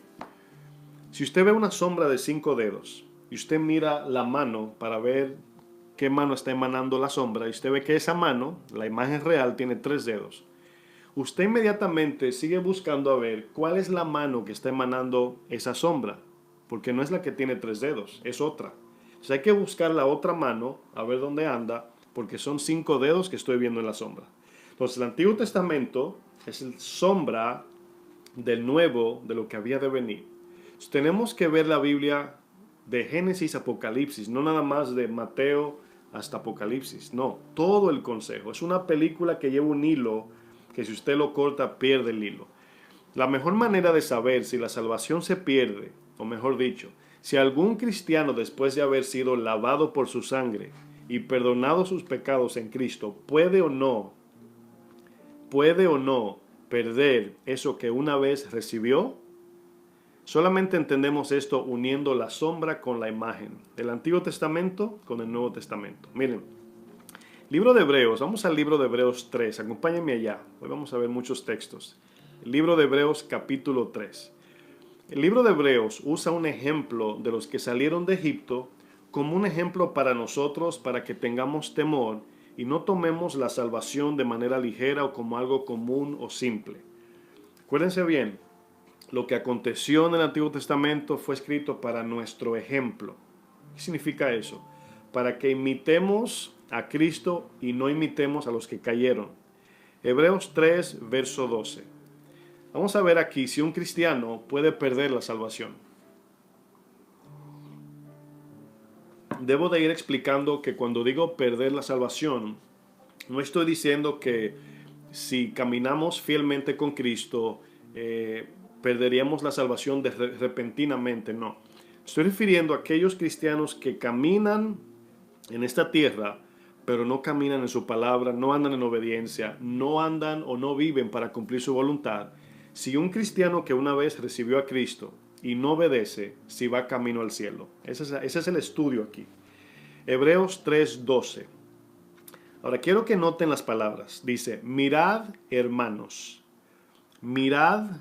Si usted ve una sombra de 5 dedos y usted mira la mano para ver qué mano está emanando la sombra, y usted ve que esa mano, la imagen real, tiene 3 dedos, usted inmediatamente sigue buscando a ver cuál es la mano que está emanando esa sombra, porque no es la que tiene 3 dedos, es otra. O sea, hay que buscar la otra mano, a ver dónde anda, porque son 5 dedos que estoy viendo en la sombra. Entonces, el Antiguo Testamento es el sombra del nuevo, de lo que había de venir. Entonces, tenemos que ver la Biblia de Génesis a Apocalipsis, no nada más de Mateo hasta Apocalipsis, no, todo el consejo. Es una película que lleva un hilo que si usted lo corta pierde el hilo. La mejor manera de saber si la salvación se pierde, o mejor dicho, si algún cristiano después de haber sido lavado por su sangre y perdonado sus pecados en Cristo, puede o no perder eso que una vez recibió, solamente entendemos esto uniendo la sombra con la imagen del Antiguo Testamento con el Nuevo Testamento. Miren, libro de Hebreos, vamos al libro de Hebreos 3, acompáñenme allá, hoy vamos a ver muchos textos. El libro de Hebreos capítulo 3. El libro de Hebreos usa un ejemplo de los que salieron de Egipto como un ejemplo para nosotros, para que tengamos temor y no tomemos la salvación de manera ligera o como algo común o simple. Acuérdense bien, lo que aconteció en el Antiguo Testamento fue escrito para nuestro ejemplo. ¿Qué significa eso? Para que imitemos a Cristo y no imitemos a los que cayeron. Hebreos 3, verso 12. Vamos a ver aquí si un cristiano puede perder la salvación. Debo de ir explicando que cuando digo perder la salvación, no estoy diciendo que si caminamos fielmente con Cristo, perderíamos la salvación repentinamente, no. Estoy refiriendo a aquellos cristianos que caminan en esta tierra, pero no caminan en su palabra, no andan en obediencia, no andan o no viven para cumplir su voluntad. Si un cristiano que una vez recibió a Cristo y no obedece, si va camino al cielo. Ese es el estudio aquí. Hebreos 3:12. Ahora quiero que noten las palabras. Dice, mirad hermanos. Mirad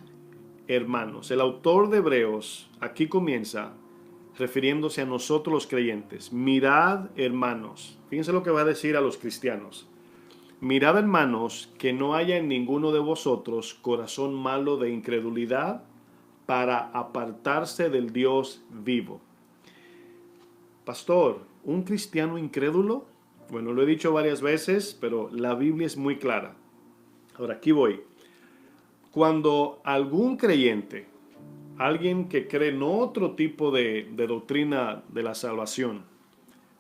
hermanos. El autor de Hebreos aquí comienza refiriéndose a nosotros los creyentes. Mirad, hermanos. Fíjense lo que va a decir a los cristianos. Mirad, hermanos, que no haya en ninguno de vosotros corazón malo de incredulidad para apartarse del Dios vivo. Pastor, ¿un cristiano incrédulo? Bueno, lo he dicho varias veces, pero la Biblia es muy clara. Ahora, aquí voy. Cuando algún creyente, alguien que cree en otro tipo de doctrina de la salvación,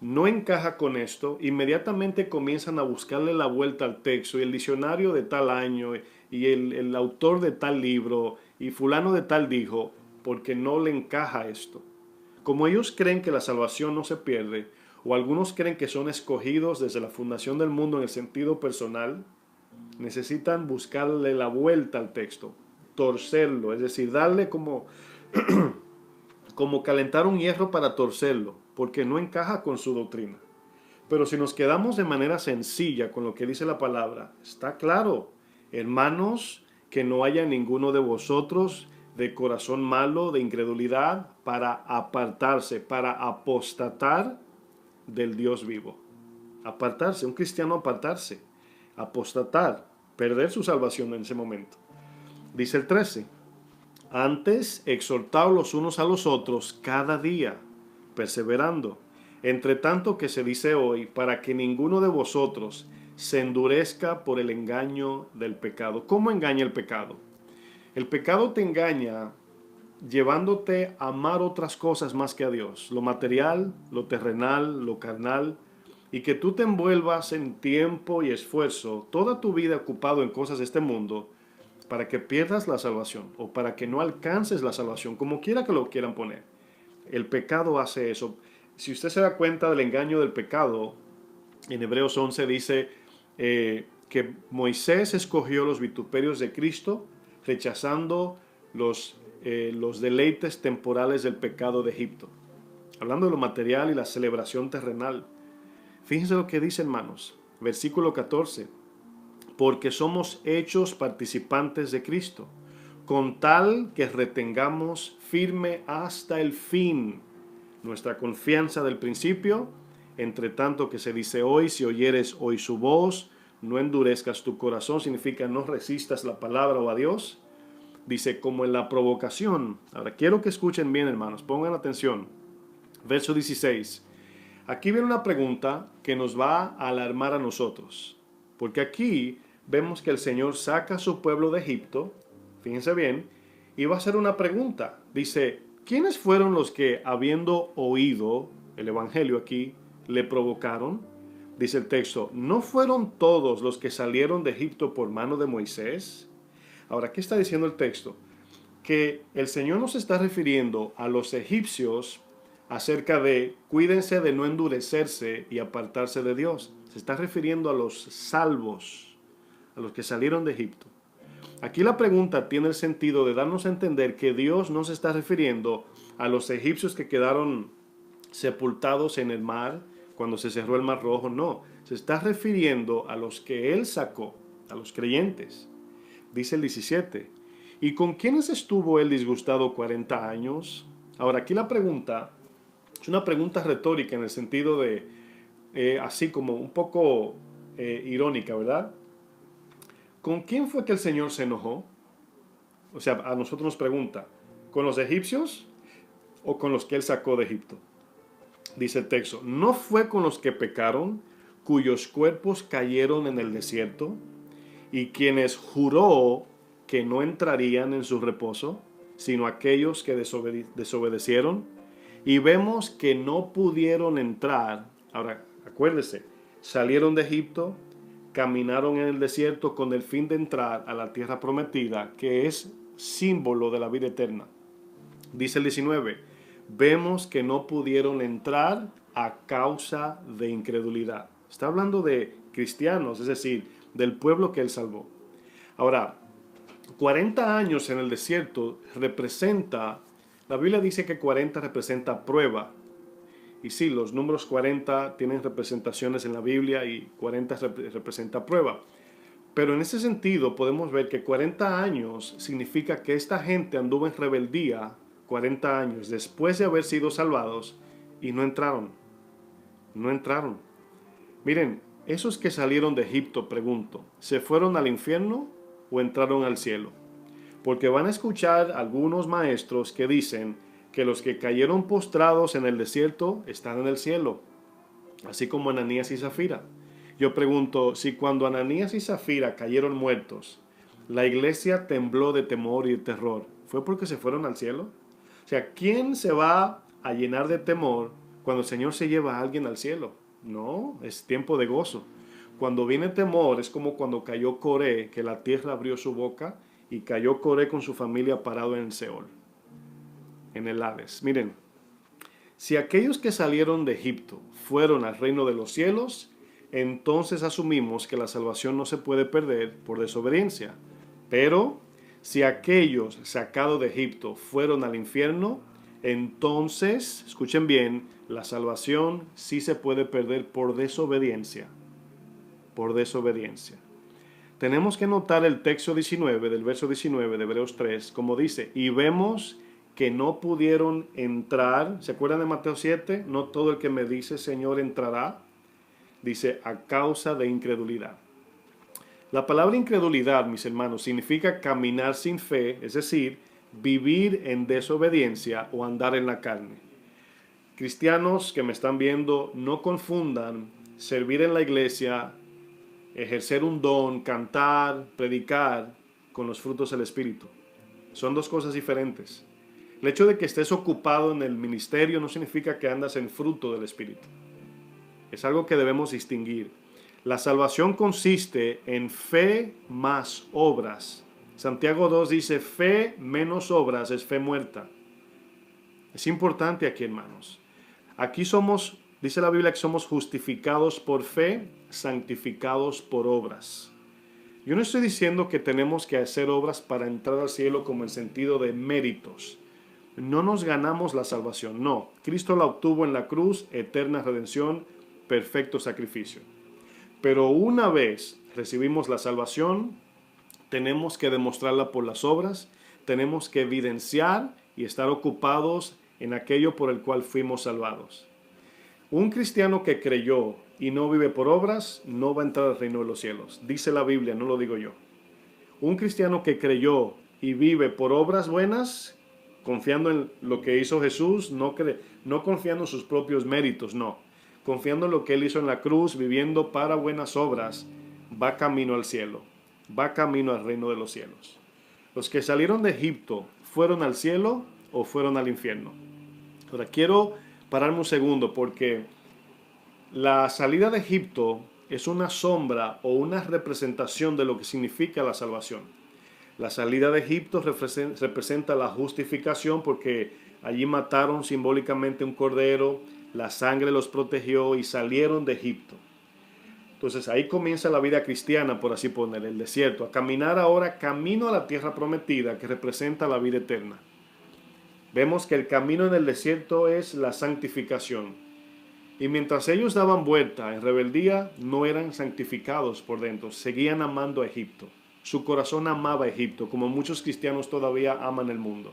no encaja con esto, inmediatamente comienzan a buscarle la vuelta al texto y el diccionario de tal año y el autor de tal libro y fulano de tal dijo, porque no le encaja esto. Como ellos creen que la salvación no se pierde, o algunos creen que son escogidos desde la fundación del mundo en el sentido personal, necesitan buscarle la vuelta al texto, torcerlo, es decir, darle como calentar un hierro para torcerlo, porque no encaja con su doctrina. Pero si nos quedamos de manera sencilla con lo que dice la palabra, está claro, hermanos, que no haya ninguno de vosotros de corazón malo, de incredulidad, para apartarse, para apostatar del Dios vivo. Apartarse, un cristiano apartarse, apostatar, perder su salvación en ese momento. Dice el 13. Antes, exhortaos los unos a los otros cada día, perseverando, entre tanto que se dice hoy, para que ninguno de vosotros se endurezca por el engaño del pecado. ¿Cómo engaña el pecado? El pecado te engaña llevándote a amar otras cosas más que a Dios, lo material, lo terrenal, lo carnal, y que tú te envuelvas en tiempo y esfuerzo, toda tu vida ocupado en cosas de este mundo, para que pierdas la salvación o para que no alcances la salvación, como quiera que lo quieran poner. El pecado hace eso. Si usted se da cuenta del engaño del pecado, en Hebreos 11 dice que Moisés escogió los vituperios de Cristo, rechazando los deleites temporales del pecado de Egipto. Hablando de lo material y la celebración terrenal. Fíjense lo que dice, hermanos. Versículo 14. Porque somos hechos participantes de Cristo, con tal que retengamos firme hasta el fin nuestra confianza del principio, entre tanto que se dice hoy, si oyeres hoy su voz, no endurezcas tu corazón, significa no resistas la palabra o a Dios. Dice, como en la provocación. Ahora, quiero que escuchen bien, hermanos, pongan atención. Verso 16. Aquí viene una pregunta que nos va a alarmar a nosotros, porque aquí vemos que el Señor saca a su pueblo de Egipto, fíjense bien, y va a hacer una pregunta. Dice, ¿quiénes fueron los que, habiendo oído el Evangelio aquí, le provocaron? Dice el texto, ¿no fueron todos los que salieron de Egipto por mano de Moisés? Ahora, ¿qué está diciendo el texto? Que el Señor nos está refiriendo a los egipcios acerca de cuídense de no endurecerse y apartarse de Dios. Se está refiriendo a los salvos, a los que salieron de Egipto. Aquí la pregunta tiene el sentido de darnos a entender que Dios no se está refiriendo a los egipcios que quedaron sepultados en el mar cuando se cerró el mar rojo, no. Se está refiriendo a los que Él sacó, a los creyentes. Dice el 17, ¿y con quiénes estuvo Él disgustado 40 años? Ahora aquí la pregunta es una pregunta retórica en el sentido de, así como un poco irónica, ¿verdad? ¿Con quién fue que el Señor se enojó? O sea, a nosotros nos pregunta, ¿con los egipcios o con los que Él sacó de Egipto? Dice el texto, ¿no fue con los que pecaron, cuyos cuerpos cayeron en el desierto, y quienes juró que no entrarían en su reposo, sino aquellos que desobedecieron? Y vemos que no pudieron entrar. Ahora, acuérdese, salieron de Egipto, caminaron en el desierto con el fin de entrar a la tierra prometida, que es símbolo de la vida eterna. Dice el 19, vemos que no pudieron entrar a causa de incredulidad. Está hablando de cristianos, es decir, del pueblo que Él salvó. Ahora, 40 años en el desierto representa, la Biblia dice que 40 representa prueba. Y sí, los números 40 tienen representaciones en la Biblia y 40 representa prueba. Pero en ese sentido podemos ver que 40 años significa que esta gente anduvo en rebeldía 40 años después de haber sido salvados y no entraron. No entraron. Miren, esos que salieron de Egipto, pregunto, ¿se fueron al infierno o entraron al cielo? Porque van a escuchar algunos maestros que dicen que los que cayeron postrados en el desierto están en el cielo, así como Ananías y Zafira. Yo pregunto, si cuando Ananías y Zafira cayeron muertos, la iglesia tembló de temor y de terror, ¿fue porque se fueron al cielo? O sea, ¿quién se va a llenar de temor cuando el Señor se lleva a alguien al cielo? No, es tiempo de gozo. Cuando viene temor es como cuando cayó Coré, que la tierra abrió su boca y cayó Coré con su familia parado en el Seol, en el Hades. Miren, si aquellos que salieron de Egipto fueron al reino de los cielos, entonces asumimos que la salvación no se puede perder por desobediencia. Pero si aquellos sacados de Egipto fueron al infierno, entonces, escuchen bien, la salvación sí se puede perder por desobediencia. Por desobediencia. Tenemos que notar el texto 19, del verso 19 de Hebreos 3, como dice, y vemos que no pudieron entrar. ¿Se acuerdan de Mateo 7? No todo el que me dice Señor entrará. Dice, a causa de incredulidad. La palabra incredulidad, mis hermanos, significa caminar sin fe, es decir, vivir en desobediencia o andar en la carne. Cristianos que me están viendo, no confundan servir en la iglesia, ejercer un don, cantar, predicar, con los frutos del Espíritu. Son dos cosas diferentes. El hecho de que estés ocupado en el ministerio no significa que andas en fruto del Espíritu. Es algo que debemos distinguir. La salvación consiste en fe más obras. Santiago 2 dice, fe menos obras es fe muerta. Es importante aquí, hermanos. Aquí somos, dice la Biblia, que somos justificados por fe, santificados por obras. Yo no estoy diciendo que tenemos que hacer obras para entrar al cielo como en sentido de méritos. No nos ganamos la salvación, no. Cristo la obtuvo en la cruz, eterna redención, perfecto sacrificio. Pero una vez recibimos la salvación, tenemos que demostrarla por las obras, tenemos que evidenciar y estar ocupados en aquello por el cual fuimos salvados. Un cristiano que creyó y no vive por obras, no va a entrar al reino de los cielos. Dice la Biblia, no lo digo yo. Un cristiano que creyó y vive por obras buenas, confiando en lo que hizo Jesús, no confiando en sus propios méritos, no. Confiando en lo que Él hizo en la cruz, viviendo para buenas obras, va camino al cielo, va camino al reino de los cielos. Los que salieron de Egipto, ¿fueron al cielo o fueron al infierno? Ahora quiero pararme un segundo porque la salida de Egipto es una sombra o una representación de lo que significa la salvación. La salida de Egipto representa la justificación porque allí mataron simbólicamente un cordero, la sangre los protegió y salieron de Egipto. Entonces ahí comienza la vida cristiana, por así poner, el desierto, a caminar ahora camino a la tierra prometida que representa la vida eterna. Vemos que el camino en el desierto es la santificación. Y mientras ellos daban vuelta en rebeldía, no eran santificados por dentro, seguían amando a Egipto. Su corazón amaba a Egipto, como muchos cristianos todavía aman el mundo.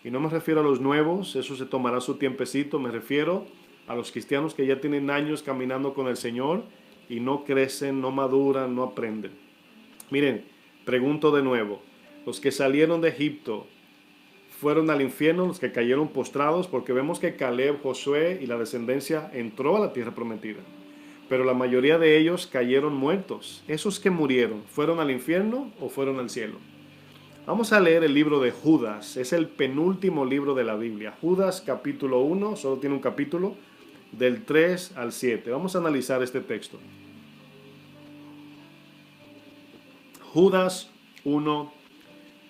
Y no me refiero a los nuevos, eso se tomará su tiempecito, me refiero a los cristianos que ya tienen años caminando con el Señor y no crecen, no maduran, no aprenden. Miren, pregunto de nuevo, los que salieron de Egipto, ¿fueron al infierno los que cayeron postrados? Porque vemos que Caleb, Josué y la descendencia entró a la tierra prometida. Pero la mayoría de ellos cayeron muertos. Esos que murieron, ¿fueron al infierno o fueron al cielo? Vamos a leer el libro de Judas. Es el penúltimo libro de la Biblia. Judas capítulo 1, solo tiene un capítulo, del 3 al 7. Vamos a analizar este texto. Judas 1,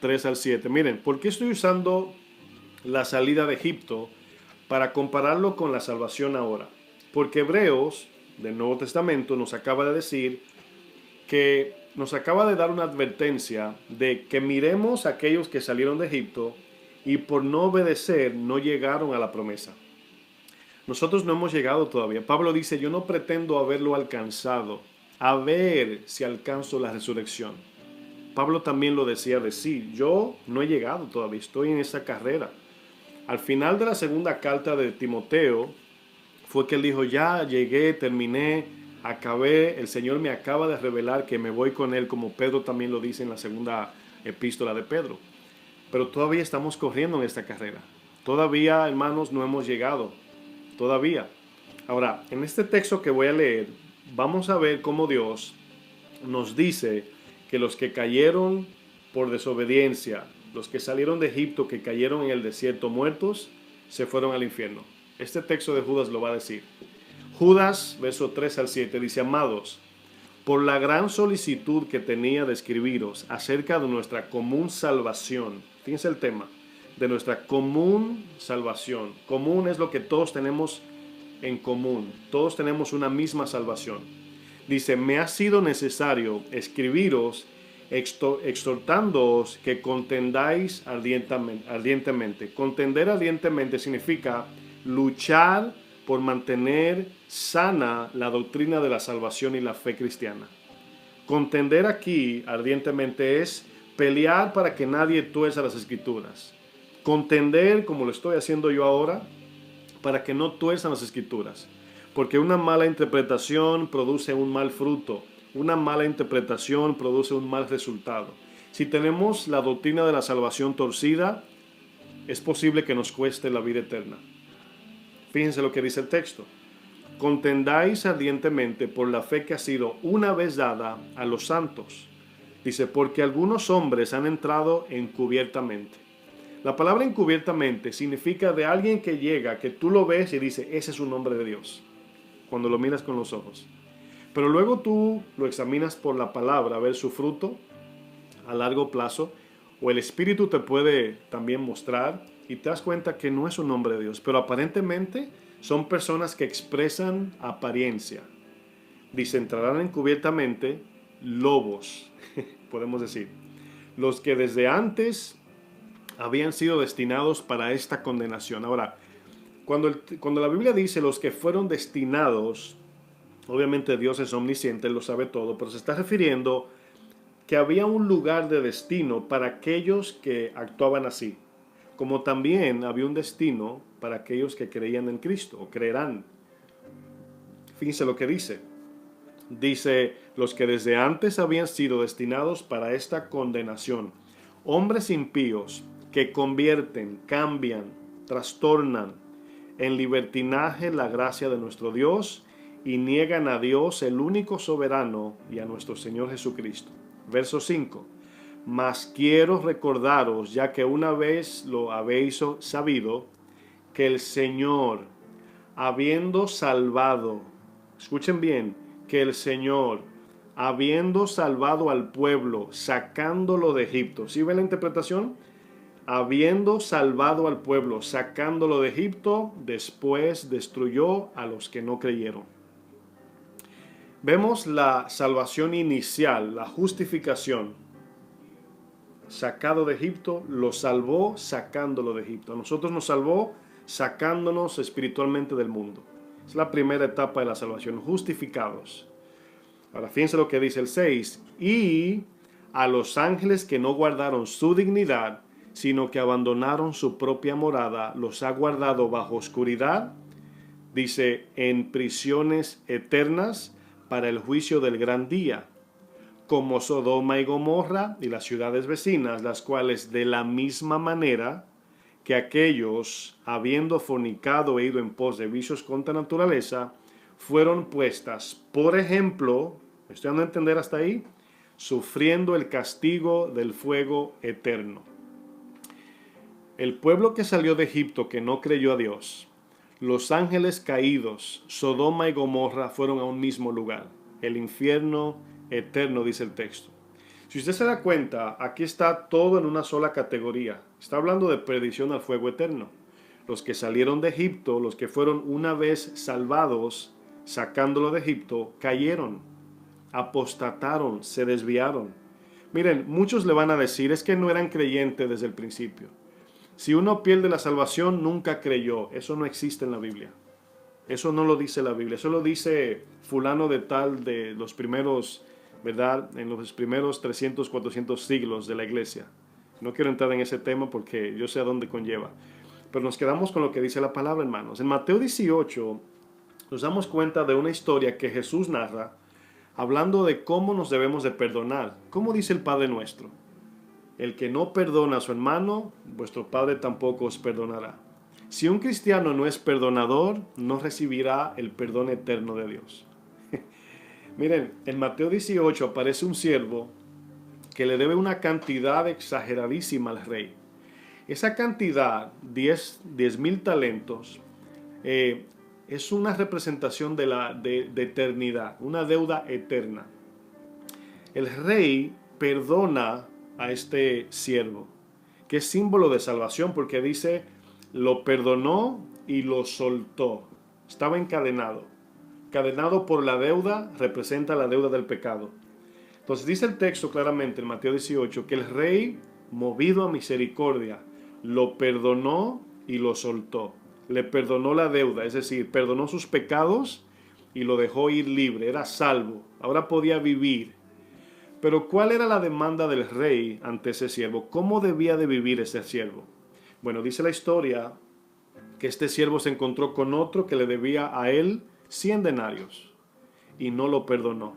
3 al 7. Miren, ¿por qué estoy usando la salida de Egipto para compararlo con la salvación ahora? Porque Hebreos del Nuevo Testamento nos acaba de decir que nos acaba de dar una advertencia de que miremos a aquellos que salieron de Egipto y por no obedecer no llegaron a la promesa. Nosotros no hemos llegado todavía. Pablo dice, yo no pretendo haberlo alcanzado, a ver si alcanzo la resurrección. Pablo también lo decía de sí, yo no he llegado todavía, estoy en esa carrera. Al final de la segunda carta de Timoteo, fue que él dijo, ya llegué, terminé, acabé, el Señor me acaba de revelar que me voy con Él, como Pedro también lo dice en la segunda epístola de Pedro. Pero todavía estamos corriendo en esta carrera. Todavía, hermanos, no hemos llegado. Todavía. Ahora, en este texto que voy a leer, vamos a ver cómo Dios nos dice que los que cayeron por desobediencia, los que salieron de Egipto, que cayeron en el desierto muertos, se fueron al infierno. Este texto de Judas lo va a decir. Judas, verso 3 al 7, dice, amados, por la gran solicitud que tenía de escribiros acerca de nuestra común salvación, fíjense el tema, de nuestra común salvación. Común es lo que todos tenemos en común, todos tenemos una misma salvación. Dice, me ha sido necesario escribiros exhortándoos que contendáis ardientemente. Contender ardientemente significa luchar por mantener sana la doctrina de la salvación y la fe cristiana. Contender aquí ardientemente es pelear para que nadie tuerza las escrituras. Contender, como lo estoy haciendo yo ahora, para que no tuerzan las escrituras. Porque una mala interpretación produce un mal fruto. Una mala interpretación produce un mal resultado. Si tenemos la doctrina de la salvación torcida, es posible que nos cueste la vida eterna. Fíjense lo que dice el texto. Contendáis ardientemente por la fe que ha sido una vez dada a los santos. Dice, porque algunos hombres han entrado encubiertamente. La palabra encubiertamente significa de alguien que llega, que tú lo ves y dice, ese es un hombre de Dios, cuando lo miras con los ojos. Pero luego tú lo examinas por la palabra, a ver su fruto a largo plazo, o el Espíritu te puede también mostrar y te das cuenta que no es un hombre de Dios, pero aparentemente son personas que expresan apariencia. Dice, entrarán encubiertamente lobos, podemos decir, los que desde antes habían sido destinados para esta condenación. Ahora, cuando la Biblia dice los que fueron destinados, obviamente Dios es omnisciente, Él lo sabe todo, pero se está refiriendo que había un lugar de destino para aquellos que actuaban así, como también había un destino para aquellos que creían en Cristo o creerán. Fíjense lo que dice. Dice, los que desde antes habían sido destinados para esta condenación, hombres impíos que convierten, cambian, trastornan en libertinaje la gracia de nuestro Dios y niegan a Dios el único soberano y a nuestro Señor Jesucristo. Verso 5. Mas quiero recordaros, ya que una vez lo habéis sabido, que el Señor, habiendo salvado, escuchen bien, que el Señor, habiendo salvado al pueblo, sacándolo de Egipto. ¿Sí ven la interpretación? Habiendo salvado al pueblo, sacándolo de Egipto, después destruyó a los que no creyeron. Vemos la salvación inicial, la justificación. Sacado de Egipto, lo salvó sacándolo de Egipto. A nosotros nos salvó sacándonos espiritualmente del mundo. Es la primera etapa de la salvación, justificados. Ahora fíjense lo que dice el 6. Y a los ángeles que no guardaron su dignidad, sino que abandonaron su propia morada, los ha guardado bajo oscuridad, dice, en prisiones eternas para el juicio del gran día, como Sodoma y Gomorra y las ciudades vecinas, las cuales de la misma manera que aquellos, habiendo fornicado e ido en pos de vicios contra naturaleza, fueron puestas, por ejemplo, ¿me estoy dando a entender hasta ahí? Sufriendo el castigo del fuego eterno. El pueblo que salió de Egipto, que no creyó a Dios, los ángeles caídos, Sodoma y Gomorra fueron a un mismo lugar, el infierno eterno, dice el texto. Si usted se da cuenta, aquí está todo en una sola categoría. Está hablando de perdición al fuego eterno. Los que salieron de Egipto, los que fueron una vez salvados, sacándolo de Egipto, cayeron, apostataron, se desviaron. Miren, muchos le van a decir, es que no eran creyentes desde el principio. Si uno pierde la salvación, nunca creyó. Eso no existe en la Biblia. Eso no lo dice la Biblia. Eso lo dice fulano de tal de los primeros, ¿verdad? En los primeros 300, 400 siglos de la iglesia. No quiero entrar en ese tema porque yo sé a dónde conlleva. pero nos quedamos con lo que dice la palabra, hermanos. En Mateo 18 nos damos cuenta de una historia que Jesús narra, hablando de cómo nos debemos de perdonar. ¿Cómo dice el Padre nuestro? El que no perdona a su hermano, vuestro Padre tampoco os perdonará. Si un cristiano no es perdonador, no recibirá el perdón eterno de Dios. Miren, en Mateo 18 aparece un siervo que le debe una cantidad exageradísima al rey. Esa cantidad, 10,000 talentos, es una representación de eternidad, una deuda eterna. El rey perdona a este siervo, que es símbolo de salvación, porque dice, lo perdonó y lo soltó. Estaba encadenado. Encadenado por la deuda, representa la deuda del pecado. Entonces dice el texto claramente en Mateo 18, que el rey, movido a misericordia, lo perdonó y lo soltó. Le perdonó la deuda, es decir, perdonó sus pecados y lo dejó ir libre. Era salvo, ahora podía vivir. Pero ¿cuál era la demanda del rey ante ese siervo? ¿Cómo debía de vivir ese siervo? Bueno, dice la historia que este siervo se encontró con otro que le debía a él 100 denarios y no lo perdonó.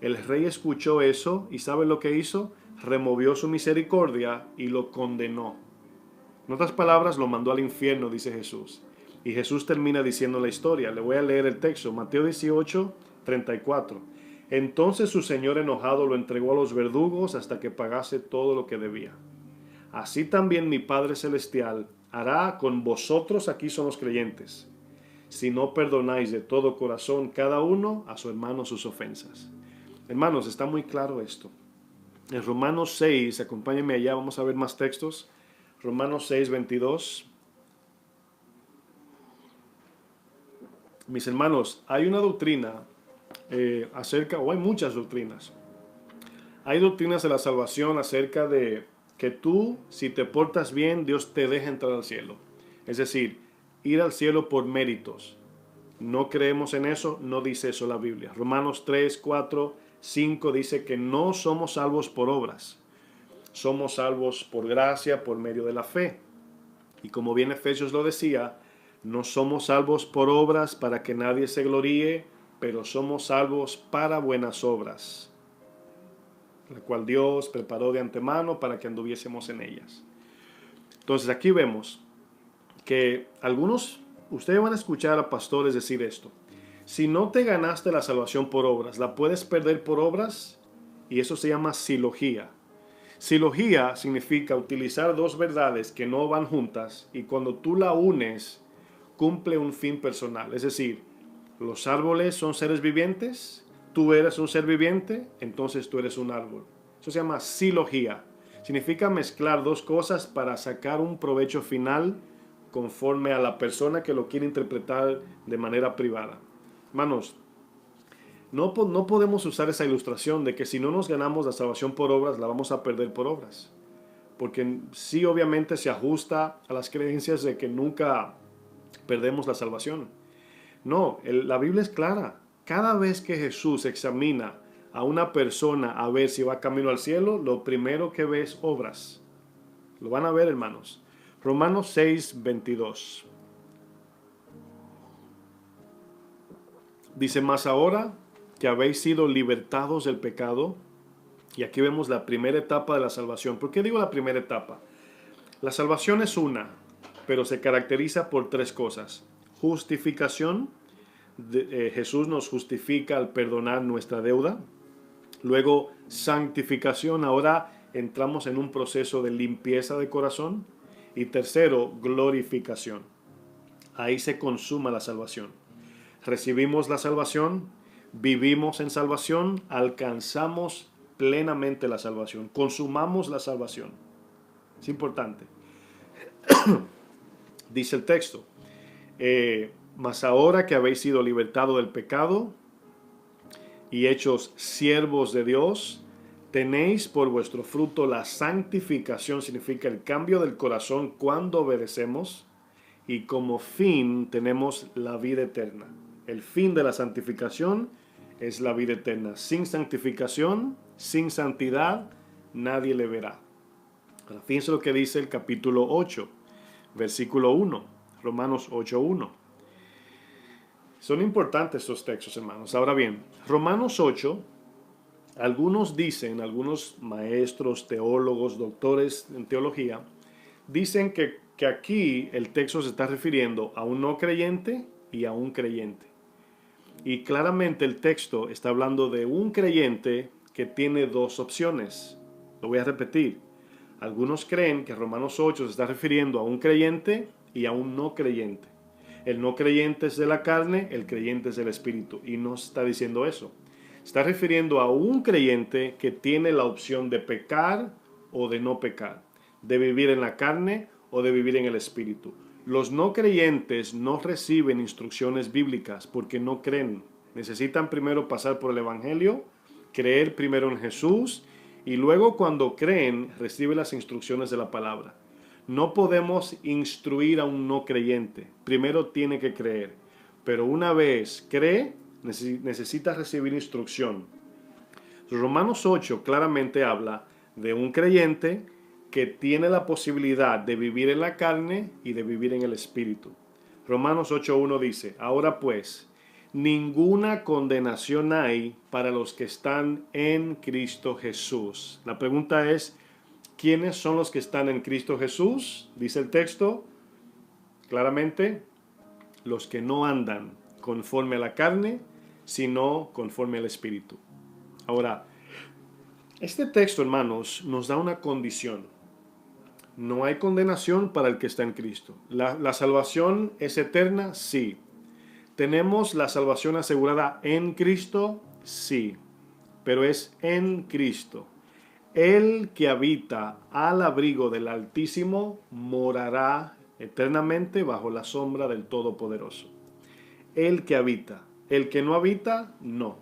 El rey escuchó eso y ¿sabe lo que hizo? Removió su misericordia y lo condenó. En otras palabras, lo mandó al infierno, dice Jesús. Y Jesús termina diciendo la historia. Le voy a leer el texto, Mateo 18, 34. Entonces su señor enojado lo entregó a los verdugos hasta que pagase todo lo que debía. Así también mi Padre Celestial hará con vosotros, aquí son los creyentes, si no perdonáis de todo corazón cada uno a su hermano sus ofensas. Hermanos, está muy claro esto. En Romanos 6, acompáñenme allá, vamos a ver más textos. Romanos 6, 22. Mis hermanos, hay una doctrina hay muchas doctrinas. Hay doctrinas de la salvación acerca de que tú, si te portas bien, Dios te deja entrar al cielo. Es decir, ir al cielo por méritos. No creemos en eso, no dice eso la Biblia. Romanos 3, 4, 5 dice que no somos salvos por obras. Somos salvos por gracia, por medio de la fe. Y como bien Efesios lo decía, no somos salvos por obras para que nadie se gloríe, pero somos salvos para buenas obras, la cual Dios preparó de antemano para que anduviésemos en ellas. Entonces aquí vemos que ustedes van a escuchar a pastores decir esto. Si no te ganaste la salvación por obras, la puedes perder por obras, y eso se llama silogía. Silogía significa utilizar dos verdades que no van juntas y cuando tú la unes, cumple un fin personal. Es decir, los árboles son seres vivientes, tú eres un ser viviente, entonces tú eres un árbol. Eso se llama silogía. Significa mezclar dos cosas para sacar un provecho final conforme a la persona que lo quiere interpretar de manera privada. Hermanos, no podemos usar esa ilustración de que si no nos ganamos la salvación por obras, la vamos a perder por obras. Porque sí, obviamente se ajusta a las creencias de que nunca perdemos la salvación. No, la Biblia es clara. Cada vez que Jesús examina a una persona a ver si va camino al cielo, lo primero que ve es obras. Lo van a ver, hermanos. Romanos 6, 22. Dice, más ahora que habéis sido libertados del pecado, y aquí vemos la primera etapa de la salvación. ¿Por qué digo la primera etapa? La salvación es una, pero se caracteriza por tres cosas. Justificación, Jesús nos justifica al perdonar nuestra deuda. Luego, santificación, ahora entramos en un proceso de limpieza de corazón. Y tercero, glorificación. Ahí se consuma la salvación. Recibimos la salvación, vivimos en salvación, alcanzamos plenamente la salvación, consumamos la salvación. Es importante. Dice el texto, mas ahora que habéis sido libertados del pecado y hechos siervos de Dios, tenéis por vuestro fruto la santificación, significa el cambio del corazón cuando obedecemos, y como fin tenemos la vida eterna. El fin de la santificación es la vida eterna. Sin santificación, sin santidad, nadie le verá. Ahora, fíjense lo que dice el capítulo 8, versículo 1, Romanos 8:1. Son importantes estos textos, hermanos. Ahora bien, Romanos 8, algunos maestros, teólogos, doctores en teología, dicen que aquí el texto se está refiriendo a un no creyente y a un creyente. Y claramente el texto está hablando de un creyente que tiene dos opciones. Lo voy a repetir. Algunos creen que Romanos 8 se está refiriendo a un creyente y a un no creyente. El no creyente es de la carne, el creyente es del espíritu. Y no está diciendo eso. Está refiriendo a un creyente que tiene la opción de pecar o de no pecar, de vivir en la carne o de vivir en el espíritu. Los no creyentes no reciben instrucciones bíblicas porque no creen. Necesitan primero pasar por el evangelio, creer primero en Jesús y luego cuando creen reciben las instrucciones de la palabra. No podemos instruir a un no creyente. Primero tiene que creer. Pero una vez cree, necesita recibir instrucción. Romanos 8 claramente habla de un creyente que tiene la posibilidad de vivir en la carne y de vivir en el espíritu. Romanos 8:1 dice, ahora pues, ninguna condenación hay para los que están en Cristo Jesús. La pregunta es, ¿quiénes son los que están en Cristo Jesús? Dice el texto, claramente, los que no andan conforme a la carne, sino conforme al espíritu. Ahora, este texto, hermanos, nos da una condición. No hay condenación para el que está en Cristo. ¿La salvación es eterna? Sí. ¿Tenemos la salvación asegurada en Cristo? Sí. Pero es en Cristo. El que habita al abrigo del Altísimo morará eternamente bajo la sombra del Todopoderoso. El que habita. El que no habita, no.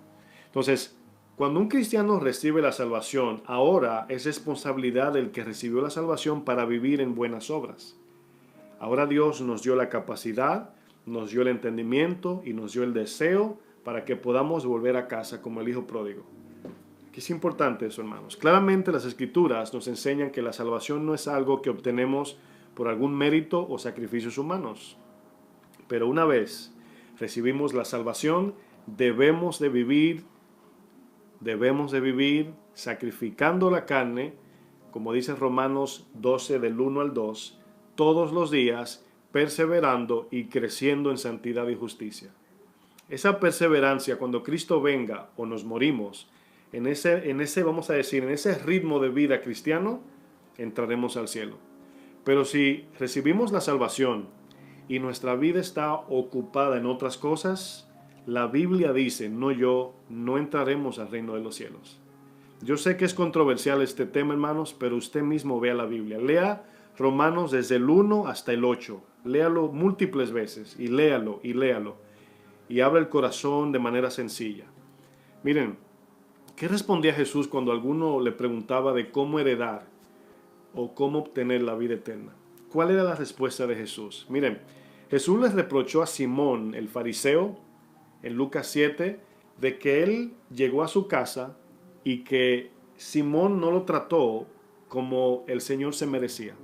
Entonces, cuando un cristiano recibe la salvación, ahora es responsabilidad del que recibió la salvación para vivir en buenas obras. Ahora Dios nos dio la capacidad, nos dio el entendimiento y nos dio el deseo para que podamos volver a casa como el hijo pródigo. Que es importante eso, hermanos. Claramente las Escrituras nos enseñan que la salvación no es algo que obtenemos por algún mérito o sacrificios humanos. Pero una vez recibimos la salvación, debemos de vivir sacrificando la carne, como dice Romanos 12 del 1 al 2, todos los días, perseverando y creciendo en santidad y justicia. Esa perseverancia, cuando Cristo venga o nos morimos, en ese ritmo de vida cristiano, entraremos al cielo. Pero si recibimos la salvación y nuestra vida está ocupada en otras cosas, la Biblia dice, no entraremos al reino de los cielos. Yo sé que es controversial este tema, hermanos, pero usted mismo vea la Biblia. Lea Romanos desde el 1 hasta el 8. Léalo múltiples veces y léalo y léalo. Y abra el corazón de manera sencilla. Miren, ¿qué respondía Jesús cuando alguno le preguntaba de cómo heredar o cómo obtener la vida eterna? ¿Cuál era la respuesta de Jesús? Miren, Jesús les reprochó a Simón, el fariseo, en Lucas 7, de que él llegó a su casa y que Simón no lo trató como el Señor se merecía.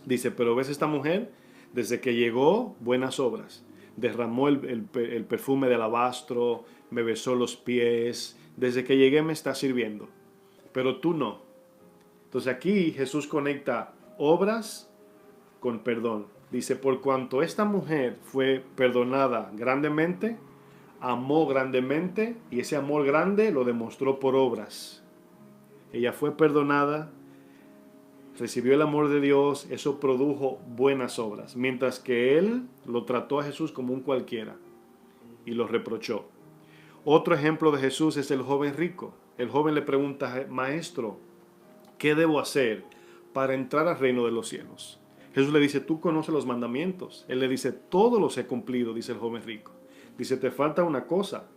Dice, pero ves esta mujer, desde que llegó, buenas obras. Derramó el perfume de alabastro, me besó los pies, desde que llegué me está sirviendo. Pero tú no. Entonces aquí Jesús conecta obras con perdón. Dice, por cuanto esta mujer fue perdonada grandemente, amó grandemente y ese amor grande lo demostró por obras. Ella fue perdonada, recibió el amor de Dios, eso produjo buenas obras, mientras que él lo trató a Jesús como un cualquiera y lo reprochó. Otro ejemplo de Jesús es el joven rico. El joven le pregunta, maestro, ¿qué debo hacer para entrar al reino de los cielos? Jesús le dice, tú conoces los mandamientos. Él le dice, todos los he cumplido, dice el joven rico. Dice, te falta una cosa,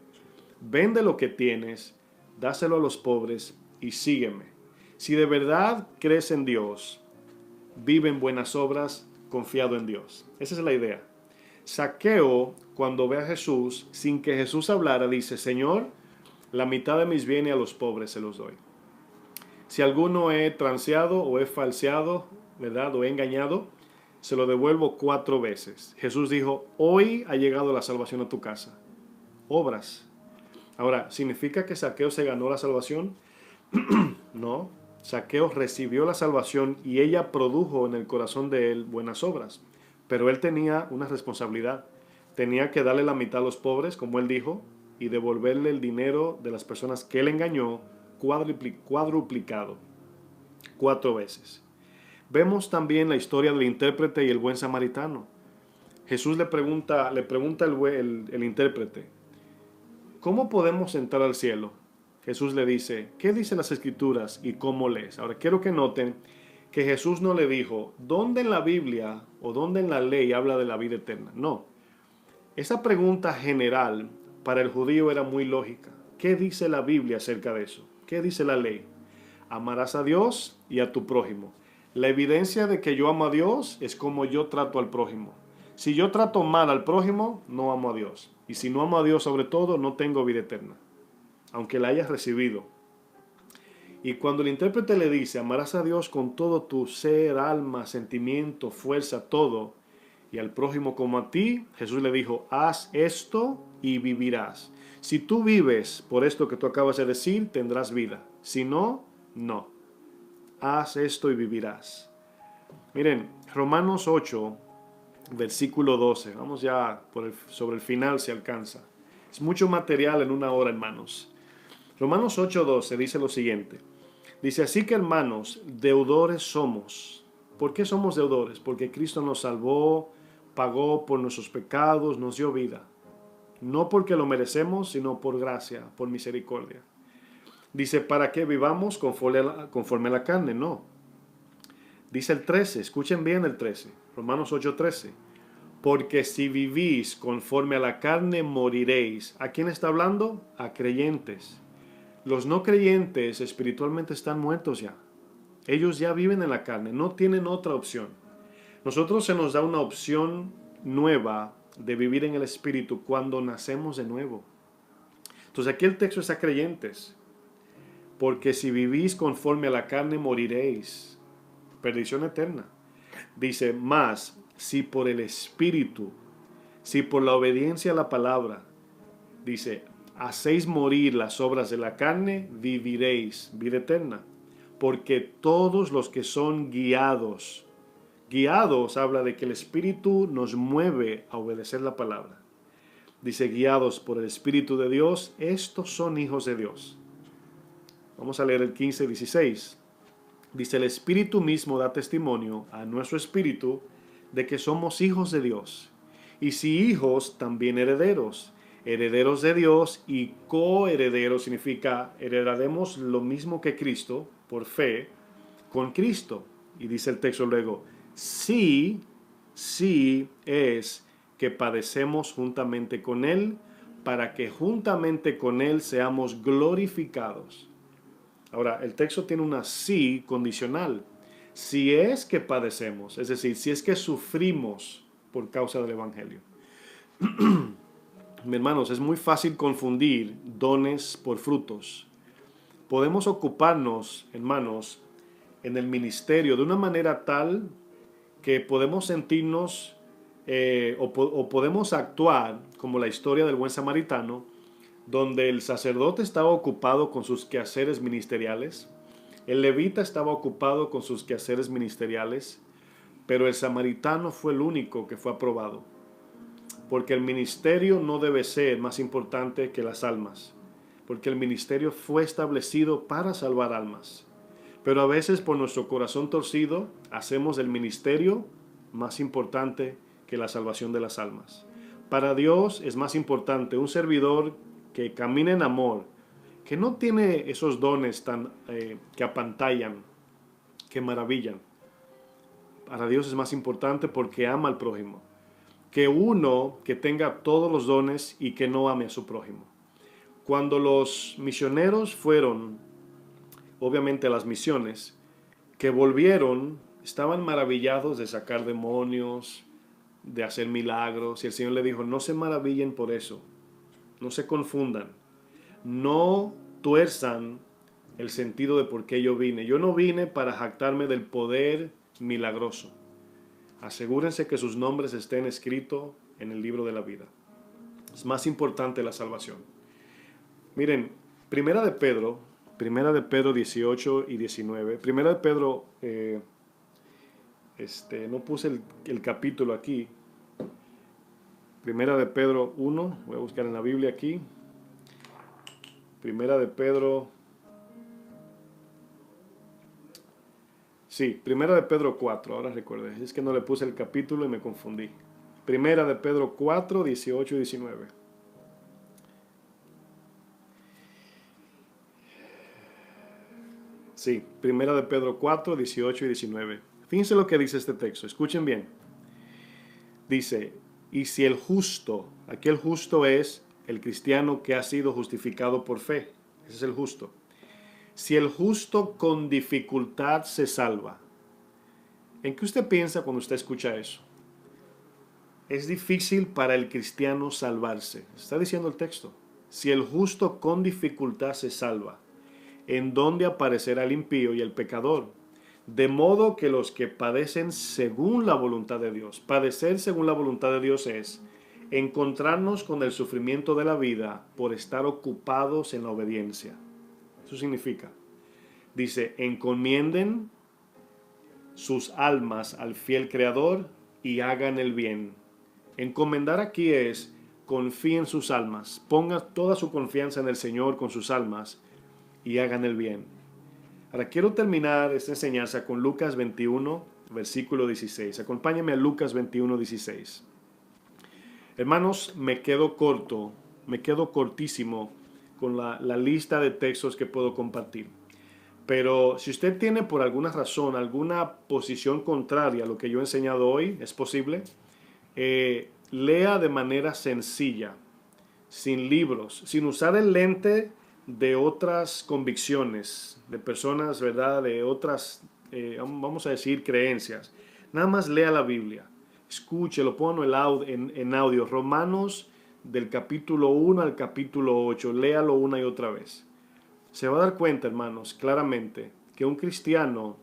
vende lo que tienes, dáselo a los pobres y sígueme. Si de verdad crees en Dios, vive en buenas obras, confiado en Dios. Esa es la idea. Zaqueo, cuando ve a Jesús, sin que Jesús hablara, dice, Señor, la mitad de mis bienes a los pobres se los doy. Si alguno he transeado o he falseado, ¿verdad? O he engañado, se lo devuelvo 4 veces. Jesús dijo, hoy ha llegado la salvación a tu casa. Obras. Ahora, ¿significa que Zaqueo se ganó la salvación? No. Zaqueo recibió la salvación y ella produjo en el corazón de él buenas obras. Pero él tenía una responsabilidad. Tenía que darle la mitad a los pobres, como él dijo, y devolverle el dinero de las personas que él engañó cuadruplicado 4 veces. Vemos también la historia del intérprete y el buen samaritano. Jesús le pregunta el intérprete, ¿cómo podemos entrar al cielo? Jesús le dice, ¿qué dicen las escrituras y cómo lees? Ahora quiero que noten que Jesús no le dijo, ¿dónde en la Biblia o dónde en la ley habla de la vida eterna? No. Esa pregunta general para el judío era muy lógica. ¿Qué dice la Biblia acerca de eso? ¿Qué dice la ley? Amarás a Dios y a tu prójimo. La evidencia de que yo amo a Dios es como yo trato al prójimo. Si yo trato mal al prójimo, no amo a Dios. Y si no amo a Dios sobre todo, no tengo vida eterna, aunque la hayas recibido. Y cuando el intérprete le dice, amarás a Dios con todo tu ser, alma, sentimiento, fuerza, todo, y al prójimo como a ti, Jesús le dijo, haz esto y vivirás. Si tú vives por esto que tú acabas de decir, tendrás vida. Si no, no. Haz esto y vivirás. Miren, Romanos 8, versículo 12. Vamos ya sobre el final si alcanza. Es mucho material en una hora, hermanos. Romanos 8, 12 dice lo siguiente. Dice, así que hermanos, deudores somos. ¿Por qué somos deudores? Porque Cristo nos salvó, pagó por nuestros pecados, nos dio vida. No porque lo merecemos, sino por gracia, por misericordia. Dice, para que vivamos conforme a la carne, no. Dice el 13, escuchen bien el 13, Romanos 8, 13. Porque si vivís conforme a la carne, moriréis. ¿A quién está hablando? A creyentes. Los no creyentes espiritualmente están muertos ya. Ellos ya viven en la carne, no tienen otra opción. Nosotros se nos da una opción nueva de vivir en el espíritu cuando nacemos de nuevo. Entonces aquí el texto es a creyentes. Porque si vivís conforme a la carne, moriréis. Perdición eterna. Dice, más, si por el espíritu, si por la obediencia a la palabra, dice, hacéis morir las obras de la carne, viviréis vida eterna. Porque todos los que son guiados habla de que el Espíritu nos mueve a obedecer la palabra. Dice, guiados por el Espíritu de Dios, estos son hijos de Dios. Vamos a leer el 15, 16. Dice, el Espíritu mismo da testimonio a nuestro espíritu de que somos hijos de Dios. Y si hijos, también herederos. Herederos de Dios y coherederos significa heredaremos lo mismo que Cristo, por fe, con Cristo. Y dice el texto luego, sí es que padecemos juntamente con Él, para que juntamente con Él seamos glorificados. Ahora, el texto tiene una sí condicional. Si es que padecemos, es decir, si es que sufrimos por causa del Evangelio. Mis hermanos, es muy fácil confundir dones por frutos. Podemos ocuparnos, hermanos, en el ministerio de una manera tal que podemos sentirnos o podemos actuar como la historia del buen samaritano, donde el sacerdote estaba ocupado con sus quehaceres ministeriales, el levita estaba ocupado con sus quehaceres ministeriales, pero el samaritano fue el único que fue aprobado. Porque el ministerio no debe ser más importante que las almas, porque el ministerio fue establecido para salvar almas. Pero a veces por nuestro corazón torcido hacemos el ministerio más importante que la salvación de las almas. Para Dios es más importante un servidor que camina en amor, que no tiene esos dones que apantallan, que maravillan. Para Dios es más importante porque ama al prójimo, que uno que tenga todos los dones y que no ame a su prójimo. Cuando los misioneros fueron, obviamente, a las misiones, que volvieron, estaban maravillados de sacar demonios, de hacer milagros, y el Señor le dijo, no se maravillen por eso, no se confundan, no tuerzan el sentido de por qué yo vine. Yo no vine para jactarme del poder milagroso. Asegúrense que sus nombres estén escritos en el libro de la vida. Es más importante la salvación. Miren, Primera de Pedro 18 y 19. Primera de Pedro, no puse el capítulo aquí. Primera de Pedro 1, voy a buscar en la Biblia aquí. Primera de Pedro, sí, Primera de Pedro 4, ahora recuerde, es que no le puse el capítulo y me confundí. Primera de Pedro 4, 18 y 19. Sí, Primera de Pedro 4, 18 y 19. Fíjense lo que dice este texto, escuchen bien. Dice, y si el justo, aquel justo es el cristiano que ha sido justificado por fe, ese es el justo. Si el justo con dificultad se salva, ¿en qué usted piensa cuando usted escucha eso? Es difícil para el cristiano salvarse, está diciendo el texto. Si el justo con dificultad se salva, ¿en dónde aparecerá el impío y el pecador? De modo que los que padecen según la voluntad de Dios, padecer según la voluntad de Dios es encontrarnos con el sufrimiento de la vida por estar ocupados en la obediencia. Eso significa, dice, encomienden sus almas al fiel Creador y hagan el bien. Encomendar aquí es, confíen sus almas, pongan toda su confianza en el Señor con sus almas y hagan el bien. Ahora quiero terminar esta enseñanza con Lucas 21, versículo 16. Acompáñenme a Lucas 21, 16. Hermanos, me quedo cortísimo con la lista de textos que puedo compartir. Pero si usted tiene por alguna razón, alguna posición contraria a lo que yo he enseñado hoy, es posible, lea de manera sencilla, sin libros, sin usar el lente de otras convicciones, de personas, ¿verdad? De otras, vamos a decir, creencias. Nada más lea la Biblia, escúchelo, ponlo en audio. Romanos del capítulo 1 al capítulo 8, léalo una y otra vez. Se va a dar cuenta, hermanos, claramente, que un cristiano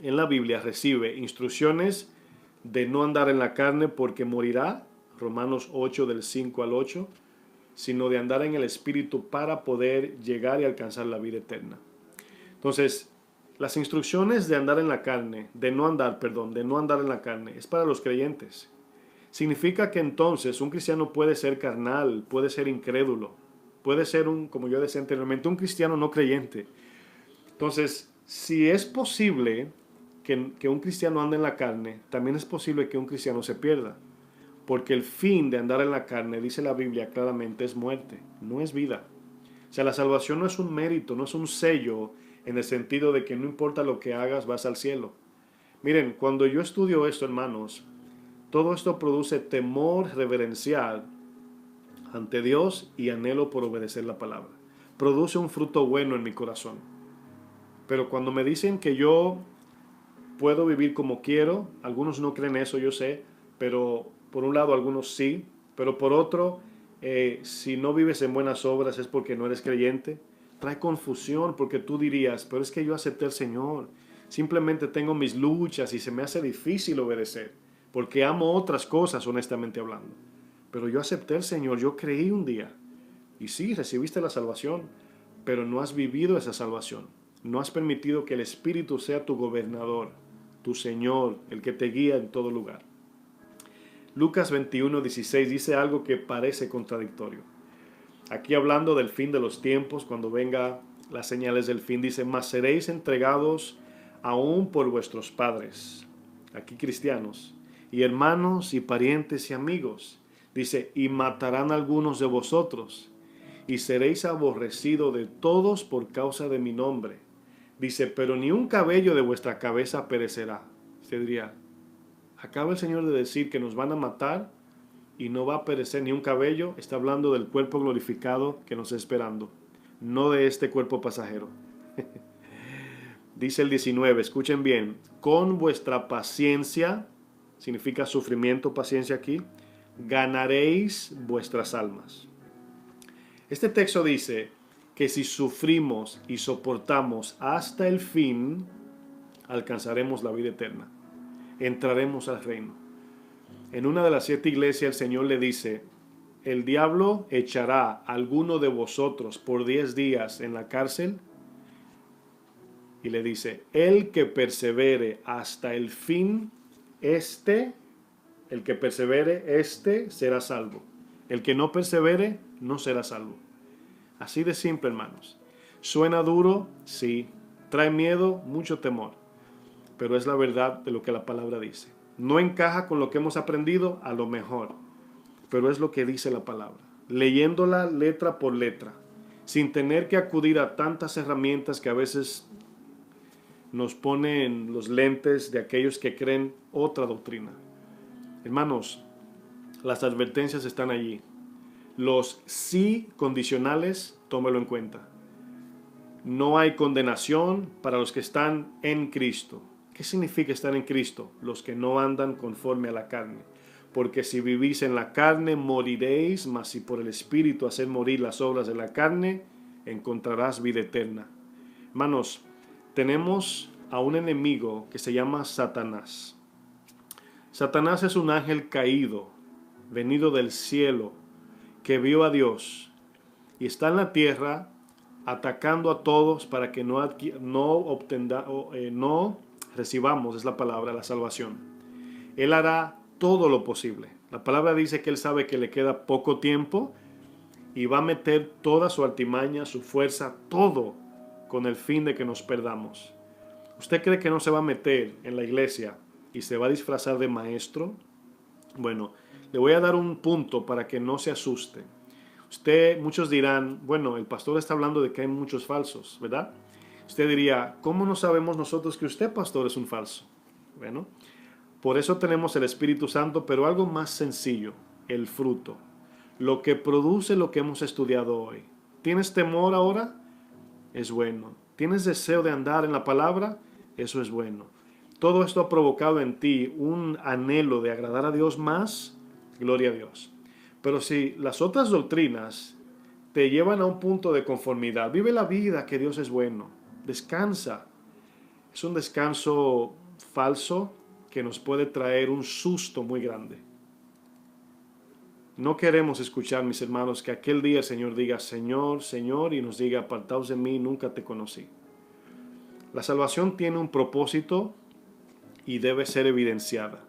en la Biblia recibe instrucciones de no andar en la carne porque morirá, Romanos 8 del 5 al 8, sino de andar en el Espíritu para poder llegar y alcanzar la vida eterna. Entonces, las instrucciones de andar en la carne, de no andar en la carne, es para los creyentes. Significa que entonces un cristiano puede ser carnal, puede ser incrédulo, puede ser como yo decía anteriormente, un cristiano no creyente. Entonces, si es posible que un cristiano ande en la carne, también es posible que un cristiano se pierda. Porque el fin de andar en la carne, dice la Biblia claramente, es muerte, no es vida. O sea, la salvación no es un mérito, no es un sello en el sentido de que no importa lo que hagas, vas al cielo. Miren, cuando yo estudio esto, hermanos, todo esto produce temor reverencial ante Dios y anhelo por obedecer la palabra. Produce un fruto bueno en mi corazón. Pero cuando me dicen que yo puedo vivir como quiero, algunos no creen eso, yo sé, pero por un lado algunos sí, pero por otro, si no vives en buenas obras es porque no eres creyente. Trae confusión porque tú dirías, pero es que yo acepté al Señor. Simplemente tengo mis luchas y se me hace difícil obedecer, porque amo otras cosas, honestamente hablando. Pero yo acepté al Señor, yo creí un día. Y sí, recibiste la salvación, pero no has vivido esa salvación. No has permitido que el Espíritu sea tu gobernador, tu Señor, el que te guía en todo lugar. Lucas 21, 16 dice algo que parece contradictorio. Aquí hablando del fin de los tiempos, cuando venga las señales del fin, dice, mas seréis entregados aún por vuestros padres, aquí cristianos, y hermanos y parientes y amigos. Dice, y matarán a algunos de vosotros, y seréis aborrecidos de todos por causa de mi nombre. Dice, pero ni un cabello de vuestra cabeza perecerá. Usted diría, acaba el Señor de decir que nos van a matar y no va a perecer ni un cabello. Está hablando del cuerpo glorificado que nos está esperando, no de este cuerpo pasajero. Dice el 19, escuchen bien, con vuestra paciencia, significa sufrimiento, paciencia aquí, ganaréis vuestras almas. Este texto dice que si sufrimos y soportamos hasta el fin, alcanzaremos la vida eterna. entraremos al reino. En una de las 7 iglesias el Señor le dice, el diablo echará a alguno de vosotros por 10 días en la cárcel. Y le dice, el que persevere hasta el fin, el que persevere, será salvo. El que no persevere, no será salvo. Así de simple, hermanos. Suena duro, sí. Trae miedo, mucho temor. Pero es la verdad de lo que la palabra dice. No encaja con lo que hemos aprendido, a lo mejor. Pero es lo que dice la palabra. Leyéndola letra por letra. Sin tener que acudir a tantas herramientas que a veces nos ponen los lentes de aquellos que creen otra doctrina. Hermanos, las advertencias están allí. Los sí condicionales, tómelo en cuenta. No hay condenación para los que están en Cristo. ¿Qué significa estar en Cristo? Los que no andan conforme a la carne. Porque si vivís en la carne, moriréis, mas si por el Espíritu hacer morir las obras de la carne, encontrarás vida eterna. Hermanos, tenemos a un enemigo que se llama Satanás. Satanás es un ángel caído, venido del cielo, que vio a Dios y está en la tierra atacando a todos para que no recibamos, es la palabra, la salvación. Él hará todo lo posible. La palabra dice que él sabe que le queda poco tiempo y va a meter toda su artimaña, su fuerza, todo con el fin de que nos perdamos. ¿Usted cree que no se va a meter en la iglesia y se va a disfrazar de maestro? Bueno, le voy a dar un punto para que no se asuste. Muchos dirán, bueno, el pastor está hablando de que hay muchos falsos, ¿verdad? Usted diría, ¿cómo no sabemos nosotros que usted, pastor, es un falso? Bueno, por eso tenemos el Espíritu Santo, pero algo más sencillo, el fruto. Lo que produce lo que hemos estudiado hoy. ¿Tienes temor ahora? Es bueno. ¿Tienes deseo de andar en la palabra? Eso es bueno. Todo esto ha provocado en ti un anhelo de agradar a Dios más. Gloria a Dios. Pero si las otras doctrinas te llevan a un punto de conformidad, vive la vida que Dios es bueno. Descansa. Es un descanso falso que nos puede traer un susto muy grande. No queremos escuchar, mis hermanos, que aquel día el Señor diga, Señor, Señor, y nos diga, apartaos de mí, nunca te conocí. La salvación tiene un propósito y debe ser evidenciada.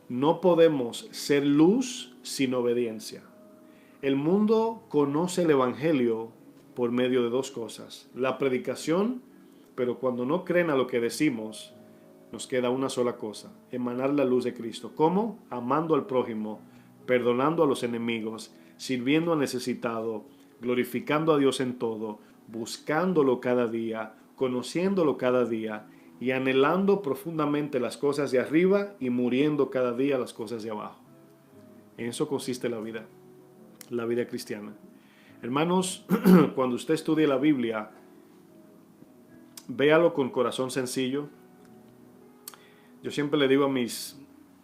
No podemos ser luz sin obediencia. El mundo conoce el Evangelio por medio de 2 cosas. La predicación, pero cuando no creen a lo que decimos, nos queda una sola cosa, emanar la luz de Cristo. ¿Cómo? Amando al prójimo, perdonando a los enemigos, sirviendo al necesitado, glorificando a Dios en todo, buscándolo cada día, conociéndolo cada día y anhelando profundamente las cosas de arriba y muriendo cada día las cosas de abajo. En eso consiste la vida cristiana. Hermanos, cuando usted estudie la Biblia, véalo con corazón sencillo. Yo siempre le digo a mis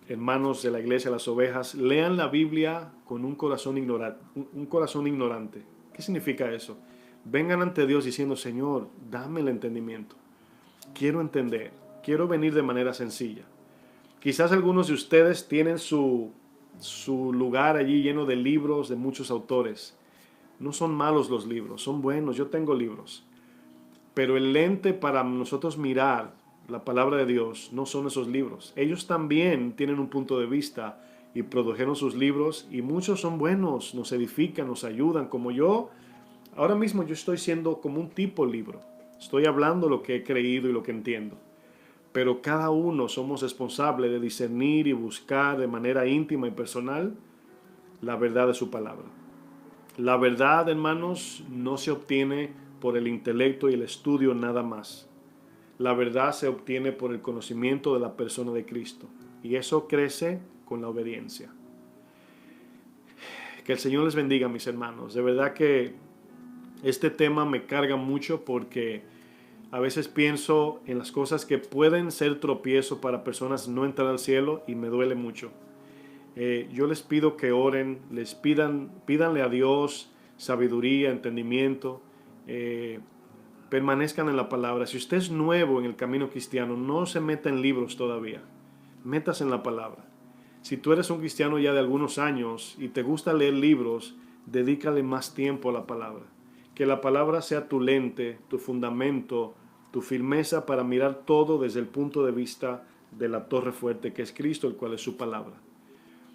hermanos de la iglesia, las ovejas, lean la Biblia con un corazón ignorante. ¿Qué significa eso? Vengan ante Dios diciendo, Señor, dame el entendimiento. Quiero entender, quiero venir de manera sencilla. Quizás algunos de ustedes tienen su lugar allí lleno de libros de muchos autores. No son malos los libros, son buenos, yo tengo libros. Pero el lente para nosotros mirar la palabra de Dios no son esos libros. Ellos también tienen un punto de vista y produjeron sus libros y muchos son buenos, nos edifican, nos ayudan. Como yo, ahora mismo yo estoy siendo como un tipo libro. Estoy hablando lo que he creído y lo que entiendo. Pero cada uno somos responsables de discernir y buscar de manera íntima y personal la verdad de su palabra. La verdad, hermanos, no se obtiene por el intelecto y el estudio nada más. La verdad se obtiene por el conocimiento de la persona de Cristo. Y eso crece con la obediencia. Que el Señor les bendiga, mis hermanos. De verdad que este tema me carga mucho porque a veces pienso en las cosas que pueden ser tropiezo para personas no entrar al cielo y me duele mucho. Yo les pido que oren, pídanle a Dios sabiduría, entendimiento, permanezcan en la palabra. Si usted es nuevo en el camino cristiano, no se meta en libros todavía. Métase en la palabra. Si tú eres un cristiano ya de algunos años y te gusta leer libros, dedícale más tiempo a la palabra. Que la palabra sea tu lente, tu fundamento, tu firmeza para mirar todo desde el punto de vista de la torre fuerte que es Cristo, el cual es su palabra.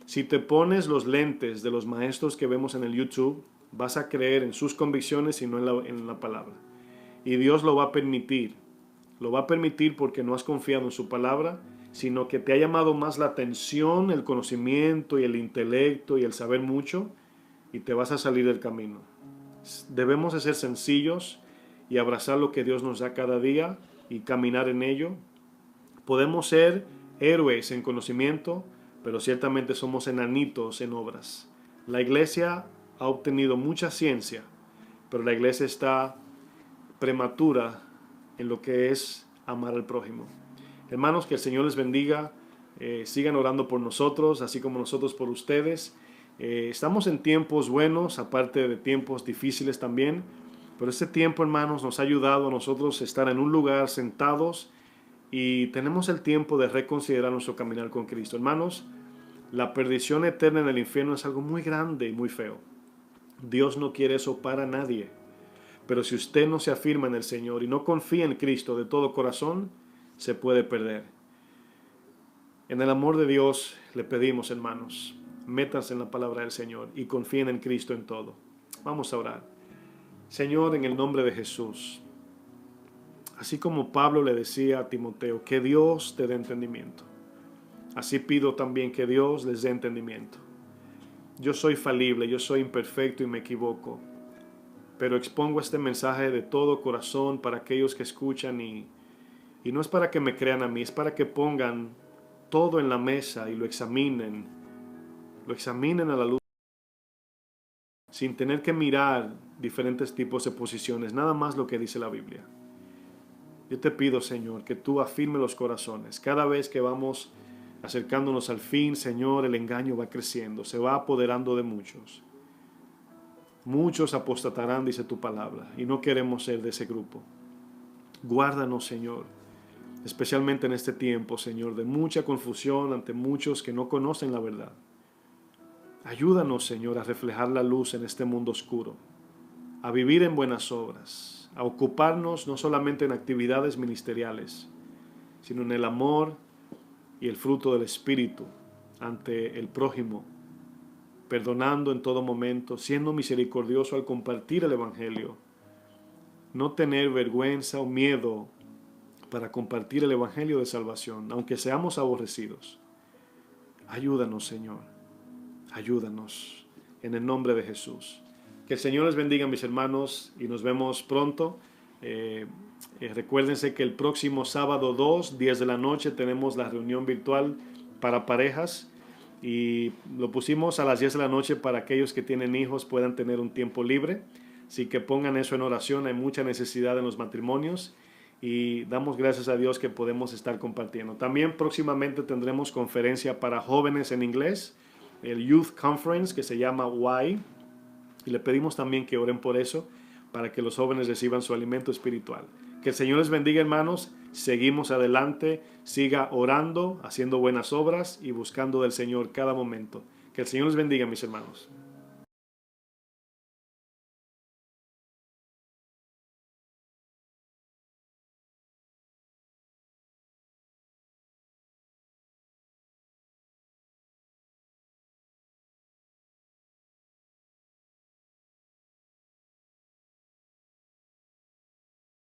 Si te pones los lentes de los maestros que vemos en el YouTube, vas a creer en sus convicciones y no en la palabra. Y Dios lo va a permitir. Lo va a permitir porque no has confiado en su palabra, sino que te ha llamado más la atención, el conocimiento y el intelecto y el saber mucho, y te vas a salir del camino. Debemos de ser sencillos y abrazar lo que Dios nos da cada día y caminar en ello. Podemos ser héroes en conocimiento, pero ciertamente somos enanitos en obras. La iglesia ha obtenido mucha ciencia, pero la iglesia está prematura en lo que es amar al prójimo. Hermanos, que el Señor les bendiga. Sigan orando por nosotros, así como nosotros por ustedes. Estamos en tiempos buenos, aparte de tiempos difíciles también. Pero este tiempo, hermanos, nos ha ayudado a nosotros a estar en un lugar sentados y tenemos el tiempo de reconsiderar nuestro caminar con Cristo. Hermanos, la perdición eterna en el infierno es algo muy grande y muy feo. Dios no quiere eso para nadie. Pero si usted no se afirma en el Señor y no confía en Cristo de todo corazón, se puede perder. En el amor de Dios le pedimos, hermanos, métanse en la palabra del Señor y confíen en Cristo en todo. Vamos a orar. Señor, en el nombre de Jesús, así como Pablo le decía a Timoteo, que Dios te dé entendimiento. Así pido también que Dios les dé entendimiento. Yo soy falible, yo soy imperfecto y me equivoco, pero expongo este mensaje de todo corazón para aquellos que escuchan y no es para que me crean a mí, es para que pongan todo en la mesa y lo examinen a la luz, sin tener que mirar diferentes tipos de posiciones, nada más lo que dice la Biblia. Yo te pido, Señor, que tú afirmes los corazones. Cada vez que vamos acercándonos al fin, Señor, el engaño va creciendo, se va apoderando de muchos. Muchos apostatarán, dice tu palabra, y no queremos ser de ese grupo. Guárdanos, Señor, especialmente en este tiempo, Señor, de mucha confusión ante muchos que no conocen la verdad. Ayúdanos, Señor, a reflejar la luz en este mundo oscuro, a vivir en buenas obras, a ocuparnos no solamente en actividades ministeriales, sino en el amor y el fruto del Espíritu ante el prójimo, perdonando en todo momento, siendo misericordioso al compartir el Evangelio, no tener vergüenza o miedo para compartir el Evangelio de salvación, aunque seamos aborrecidos. Ayúdanos, Señor, ayúdanos, en el nombre de Jesús. Que el Señor les bendiga, mis hermanos, y nos vemos pronto. Recuérdense que el próximo sábado 2, 10 de la noche, tenemos la reunión virtual para parejas, y lo pusimos a las 10 de la noche para aquellos que tienen hijos puedan tener un tiempo libre. Así que pongan eso en oración, hay mucha necesidad en los matrimonios y damos gracias a Dios que podemos estar compartiendo. También próximamente tendremos conferencia para jóvenes en inglés, el Youth Conference, que se llama Why, y le pedimos también que oren por eso, para que los jóvenes reciban su alimento espiritual. Que el Señor les bendiga, hermanos. Seguimos adelante, siga orando, haciendo buenas obras y buscando del Señor cada momento. Que el Señor les bendiga, mis hermanos.